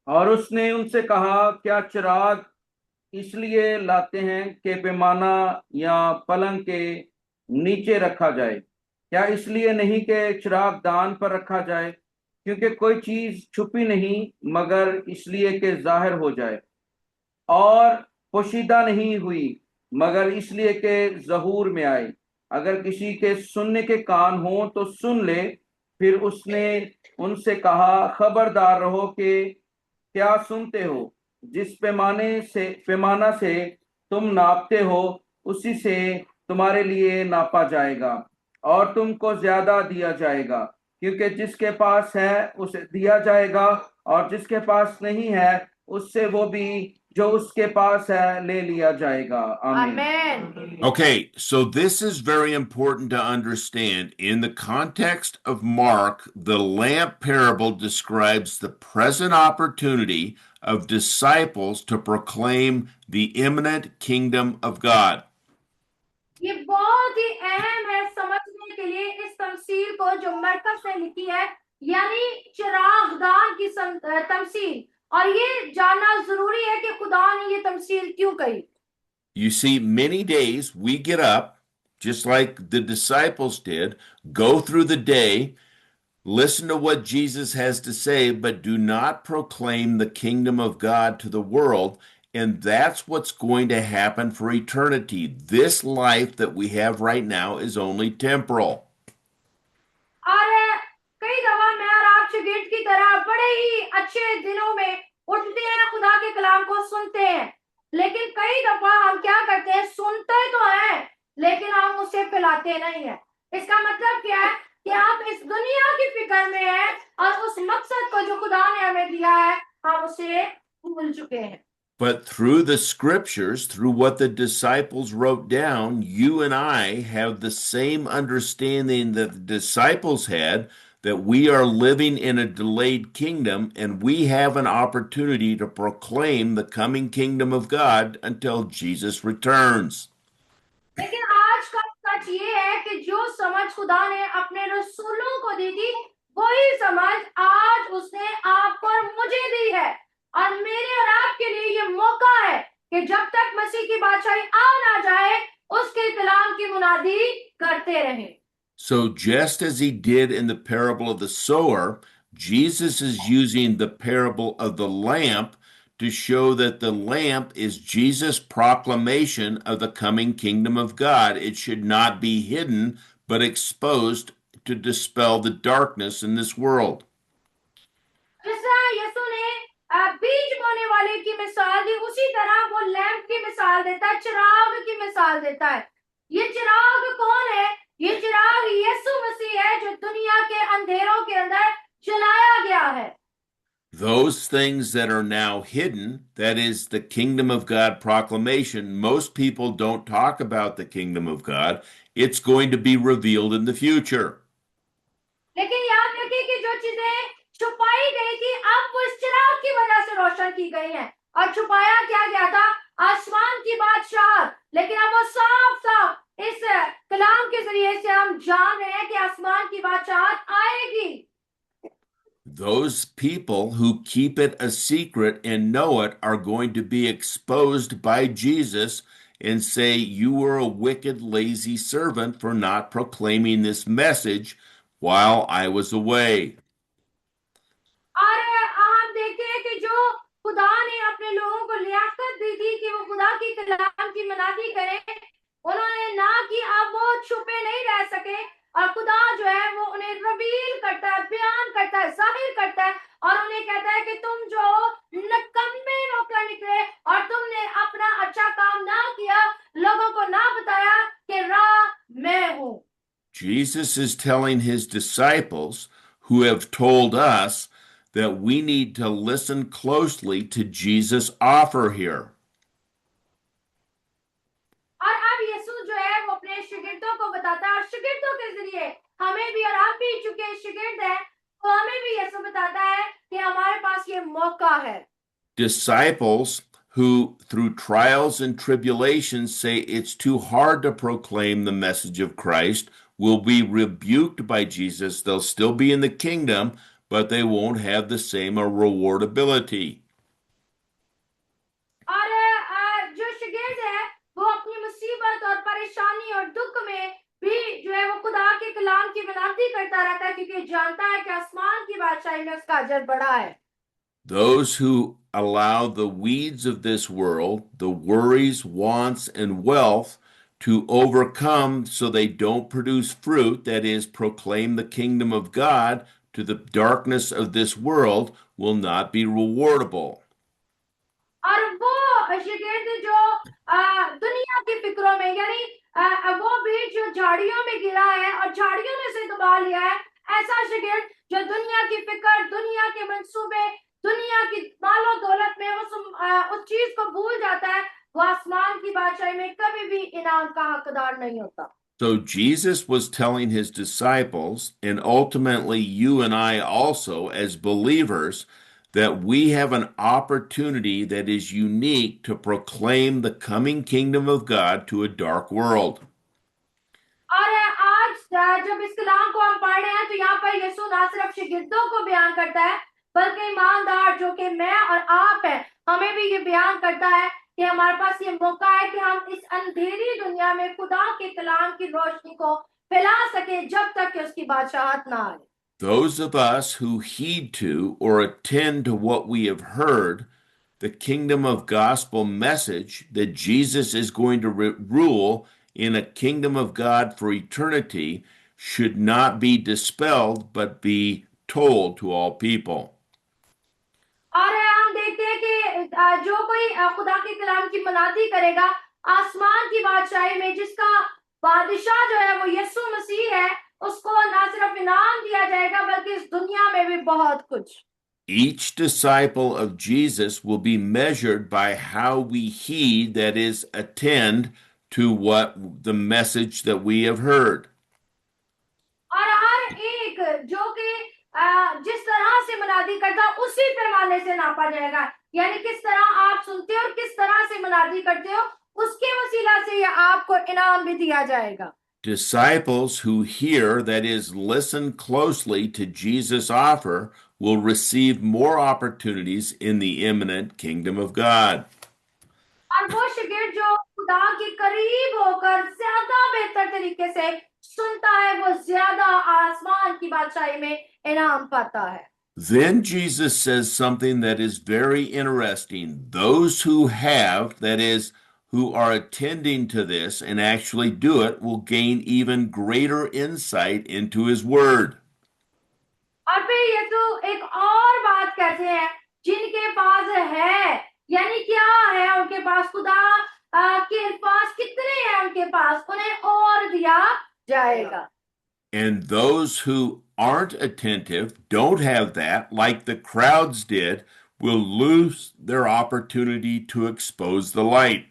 और उसने उनसे कहा क्या चिराग इसलिए लाते हैं कि पैमाना या पलंग के नीचे रखा जाए क्या इसलिए नहीं कि चिराग दान पर रखा जाए क्योंकि कोई चीज छुपी नहीं मगर इसलिए कि जाहिर हो जाए और पोशीदा नहीं हुई मगर इसलिए कि ज़हूर में आए. अगर किसी के सुनने के कान हो तो सुन ले. फिर उसने उनसे कहा खबरदार रहो कि क्या सुनते हो जिस पैमाना से तुम नापते हो उसी से तुम्हारे लिए नापा जाएगा और तुमको ज्यादा दिया जाएगा क्योंकि जिसके पास है उसे दिया जाएगा और जिसके पास नहीं है उससे वो भी जो उसके पास है ले लिया जाएगा. Amen. Okay, so this is very important to understand. In the context of Mark, the lamp parable describes the present opportunity of disciples to proclaim the imminent kingdom of God. ये बहुत ही अहम है समझने के लिए इस तमसील को जो मरकस ने लिखी है यानी चिरागदान की तमसील और ये जानना जरूरी है कि खुदा ने ये तमसील क्यों कही. You see, many days we get up, just like the disciples did, go through the day, listen to what Jesus has to say, but do not proclaim the kingdom of God to the world. And that's what's going to happen for eternity. This life that we have right now is only temporal. शागिर्द की तरह बड़े ही अच्छे दिनों में उठते हैं, खुदा के कलाम को सुनते हैं, लेकिन कई दफा हम क्या करते हैं, सुनते तो हैं लेकिन हम उसे फैलाते नहीं है। इसका मतलब क्या है कि आप इस दुनिया की फिक्र में हैं और उस मकसद को जो खुदा ने हमें दिया है हम उसे भूल चुके हैं। But through the scriptures, through what the disciples wrote down, you and I have the same understanding that the disciples had, that we are living in a delayed kingdom and we have an opportunity to proclaim the coming kingdom of God until Jesus returns. लेकिन आज का सच ये है कि जो समझ खुदा ने अपने रसूलों को दी थी, वही समझ आज उसने आपको और मुझे दी है, और मेरे और आपके लिए ये मौका है कि जब तक मसीह की बादशाही आ ना जाए उसके कलाम की मुनादी करते रहें। So just as he did in the parable of the sower, Jesus is using the parable of the lamp to show that the lamp is Jesus' proclamation of the coming kingdom of God. It should not be hidden, but exposed to dispel the darkness in this world. जैसा यीशु ने बीज बोने वाले की मिसाल दी, उसी तरह वो लैंप की मिसाल देता है, चिराग की मिसाल देता है। ये चिराग कौन है? ये चिराग यीशु मसीह है जो दुनिया के अंधेरों के अंदर जलाया गया है। Those things that are now hidden, that is the kingdom of God proclamation, most people don't talk about the kingdom of God. It's going to be revealed in the future. लेकिन याद रखिए कि जो चीजें छुपाई गई थी अब वो इस चिराग की वजह से रोशन की गई हैं, और छुपाया क्या गया था? आसमान की बादशाह। लेकिन अब वो साफ साफ इस कलाम के जरिए से हम जान रहे हैं कि आसमान की बादशाह आएगी। Those people who keep it a secret and know it are going to be exposed by Jesus and say, "You were a wicked, lazy servant for not proclaiming this message while I was away." और हम देखते हैं कि जो खुदा ने अपने लोगों को लियाकत दी थी कि वो खुदा की कलाम की मनादी करें, उन्होंने ना कि अब वो छुपे नहीं रह सके, और खुदा जो है वो उन्हें रिवील करता है, बयान करता है, जाहिर करता है, और उन्हें कहता है कि तुम जो नकम्मे होकर निकले और तुमने अपना अच्छा काम ना किया, लोगों को ना बताया कि राह मैं हूं। Jesus is telling his disciples, who have told us, that we need to listen closely to Jesus' offer here. और अब यीशु जो है वो अपने शिगिर्दों को बताता है, और शिगिर्दों के जरिए हमें भी, और आप भी चुके शिगिर्द हैं, तो हमें भी यीशु बताता है कि हमारे पास ये मौका है। Disciples who, through trials and tribulations, say it's too hard to proclaim the message of Christ will be rebuked by Jesus. They'll still be in the kingdom, but they won't have the same rewardability. और जो शिगिर्द है वो अपनी मुसीबत और परेशानी और दुख में भी जो है वो खुदा के कलाम की विनती करता रहता है, क्योंकि जानता है कि आसमान की बादशाही में उसका अजर बड़ा है। Those who allow the weeds of this world, the worries, wants, and wealth to overcome so they don't produce fruit, that is, proclaim the kingdom of God to the darkness of this world, will not be rewardable. और वो शिगिर्द जो दुनिया की फिक्रों में, यानी वो बीज जो झाड़ियों में गिरा है और झाड़ियों में से दबा लिया है, ऐसा शिगिर्द जो दुनिया की फिक्र, दुनिया के मंसूबे, दुनिया की मालो दौलत में उस चीज को भूल जाता है, वो आसमान की बादशाही में कभी भी इनाम का हकदार नहीं होता। So Jesus was telling his disciples, and ultimately you and I also as believers, that we have an opportunity that is unique to proclaim the coming kingdom of God to a dark world. और आज जब इस कलाम को हम पढ़ रहे हैं तो यहाँ पर यीशु ना सिर्फ शिगिर्दों को बयान करता है, बल्कि ईमानदार जो कि मैं और आप हैं, हमें भी ये बयान करता है कि हमारे पास ये मौका है कि हम इस अंधेरी दुनिया में खुदा के कलाम की रोशनी को फैला सके जब तक कि उसकी बादशाहत ना आए। Those of us who heed to or attend to what we have heard, the kingdom of gospel message that Jesus is going to rule in a kingdom of God for eternity, should not be dispelled but be told to all people. और हम देखते हैं कि जो कोई खुदा के कलाम की मनादी करेगा आसमान की बादशाही में, जिसका बादशाह जो है वो यीशु मसीह है, उसको ना सिर्फ इनाम दिया जाएगा बल्कि इस दुनिया में भी बहुत कुछ। Each disciple of Jesus will be measured by how we heed, that is, attend to what the message that we have heard. और हर एक जो कि जिस तरह से मनादी करता है उसी पैमाने से नापा जाएगा, यानी किस तरह आप सुनते हो और किस तरह से मनादी करते हो उसके वसीला से ये आपको इनाम भी दिया जाएगा। Disciples who hear, that is, listen closely to Jesus' offer, will receive more opportunities in the imminent kingdom of God. और वो शागिर्द जो खुदा के करीब होकर ज्यादा बेहतर तरीके से सुनता है वो ज्यादा आसमान की बादशाही में इनाम पाता है। Then Jesus says something that is very interesting. Those who have, that is, who are attending to this and actually do it, will gain even greater insight into his word. और फिर यीशु एक और बात कहते हैं, जिनके पास है, यानी क्या है उनके पास, खुदा के पास कितने हैं उनके पास, उन्हें और दिया जाएगा। And those who aren't attentive, don't have that, like the crowds did, will lose their opportunity to expose the light.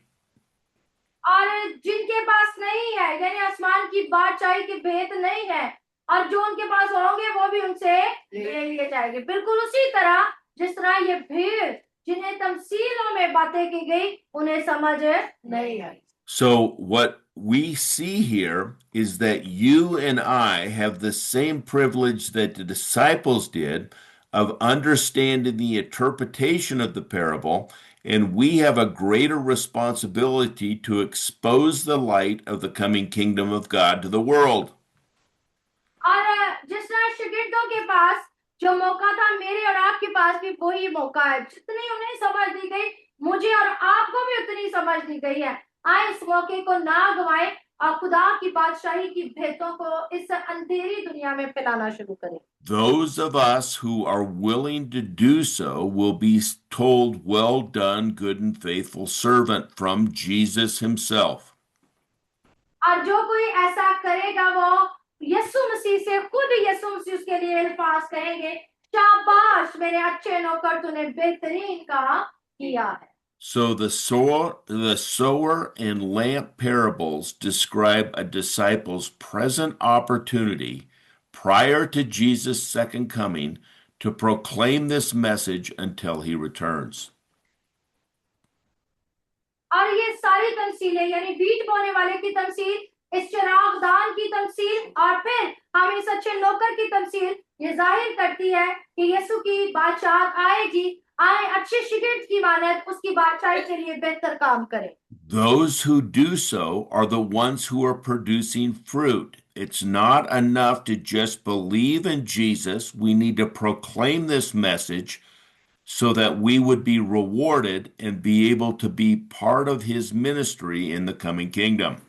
और जिनके पास नहीं है, यानी आसमान की बादशाही के भेद नहीं है, और जो उनके पास होंगे वो भी उनसे ले लिए जाएंगे, बिल्कुल उसी तरह जिस तरह ये भीड़ जिन्हें तमसीलों में बातें की गई उन्हें समझ नहीं आई। So what we see here is that you and I have the same privilege that the disciples did of understanding the interpretation of the parable, and we have a greater responsibility to expose the light of the coming kingdom of God to the world. और जिस तरह शागिर्दों के पास जो मौका था, मेरे और आपके पास भी वही मौका है। जितनी उन्हें समझ दी गई, मुझे और आपको भी उतनी समझ दी गई है। आए इस मौके को ना गवाएं और खुदा की बादशाही की भेंटों को इस अंधेरी दुनिया में फैलाना शुरू करें। Those of us who are willing to do so will be told, "Well done, good and faithful servant," from Jesus himself. और जो कोई ऐसा करेगा वो यीशु मसीह से खुद यीशु मसीह उसके लिए अल्फाज कहेंगे, शाबाश मेरे अच्छे नौकर, तूने बेहतरीन काम किया है। So the sower and lamp parables describe a disciple's present opportunity prior to Jesus' second coming to proclaim this message until he returns. और ये सारी तमसीलें, यानी बीज बोने वाले की तमसील, इस चिरागदान की तमसील और फिर हम इस अच्छे नौकर की तमसील ये जाहिर करती है कि यीशु की बादशाह आएगी। आए अच्छे शागिर्द की मानद उसकी बादशाही के लिए बेहतर काम करें। Those who do so are the ones who are producing fruit. It's not enough to just believe in Jesus. We need to proclaim this message so that we would be rewarded and be able to be part of his ministry in the coming kingdom.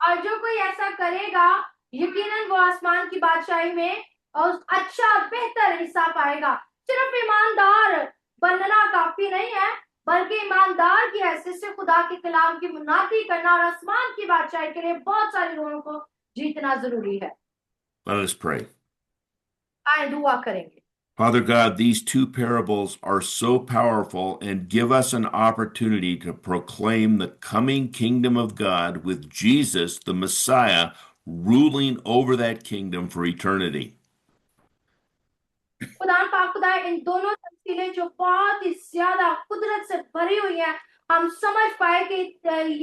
और जो कोई ऐसा करेगा यकीनन वो आसमान की बादशाही में और अच्छा बेहतर हिस्सा पाएगा। सिर्फ ईमानदार बनना काफी नहीं है, बल्कि ईमानदार की हैसियत से खुदा के कलाम की मुनादी करना और आसमान की बादशाही के लिए बहुत सारे लोगों को जीतना जरूरी है। Let us pray. आए दुआ करेंगे। Father God, these two parables are so powerful and give us an opportunity to proclaim the coming kingdom of God with Jesus, the Messiah, ruling over that kingdom for eternity. खुदा पाक खुदा इन दोनों तफसीलें जो बहुत ही ज्यादा कुदरत से भरी हुई हैं, हम समझ पाए कि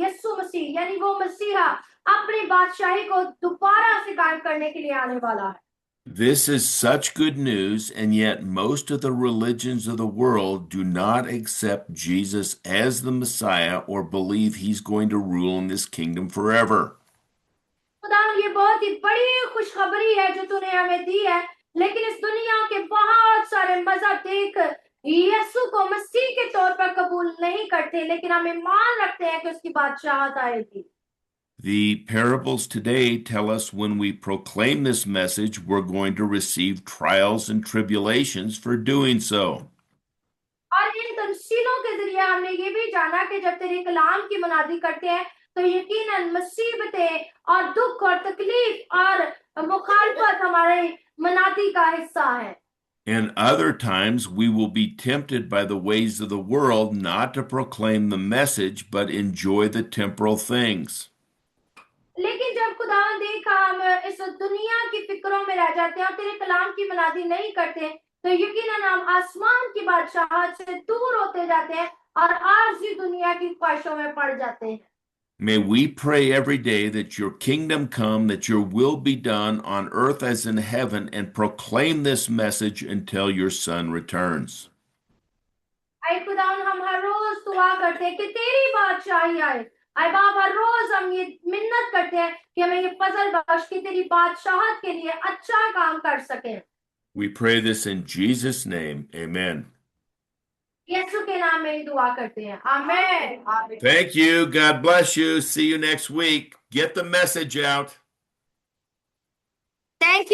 यीशु मसीह यानी वो मसीहा अपनी बादशाही को दोबारा से कायम करने के लिए आने वाला है। This is such good news, and yet most of the religions of the world do not accept Jesus as the Messiah or believe he's going to rule in this kingdom forever. खुदा ये बहुत ही बड़ी खुशखबरी है जो तूने हमें दी है, लेकिन इस दुनिया के बहुत सारे मजहब देख यीशु को मसीह के तौर पर कबूल नहीं करते, लेकिन हम ईमान रखते हैं कि उसकी बादशाहत आएगी। The parables today tell us when we proclaim this message, we're going to receive trials and tribulations for doing so. और इन तमसीलों के जरिए हमने ये भी जाना कि जब तेरे कलाम की मुनादी करते हैं तो यकीनन मुसीबतें और दुख और तकलीफ और मुखालफत हमारे मुनादी का हिस्सा है। And other times we will be tempted by the ways of the world not to proclaim the message but enjoy the temporal things. लेकिन जब खुदा देखा हम इस दुनिया की फिक्रों में रह जाते हैं और तेरे कलाम की मुनादी नहीं करते तो यकीनन हम आसमान की बादशाहत से दूर होते जाते हैं और आरज़ी दुनिया की ख्वाहिशों में पड़ जाते हैं। May we pray every day that your kingdom come, that your will be done on earth as in heaven, and proclaim this message until your Son returns. आए खुदा हम हर रोज दुआ करते हैं कि तेरी बादशाही आए। आए बाप हर रोज हम ये मिन्नत करते हैं कि हमें ये फजल बख्श कि तेरी बादशाहत के लिए अच्छा काम कर सकें। We pray this in Jesus' name. Amen. यीशु के नाम में ही दुआ करते हैं। आमीन। Thank you. God bless you. See you next week. Get the message out. Thank you.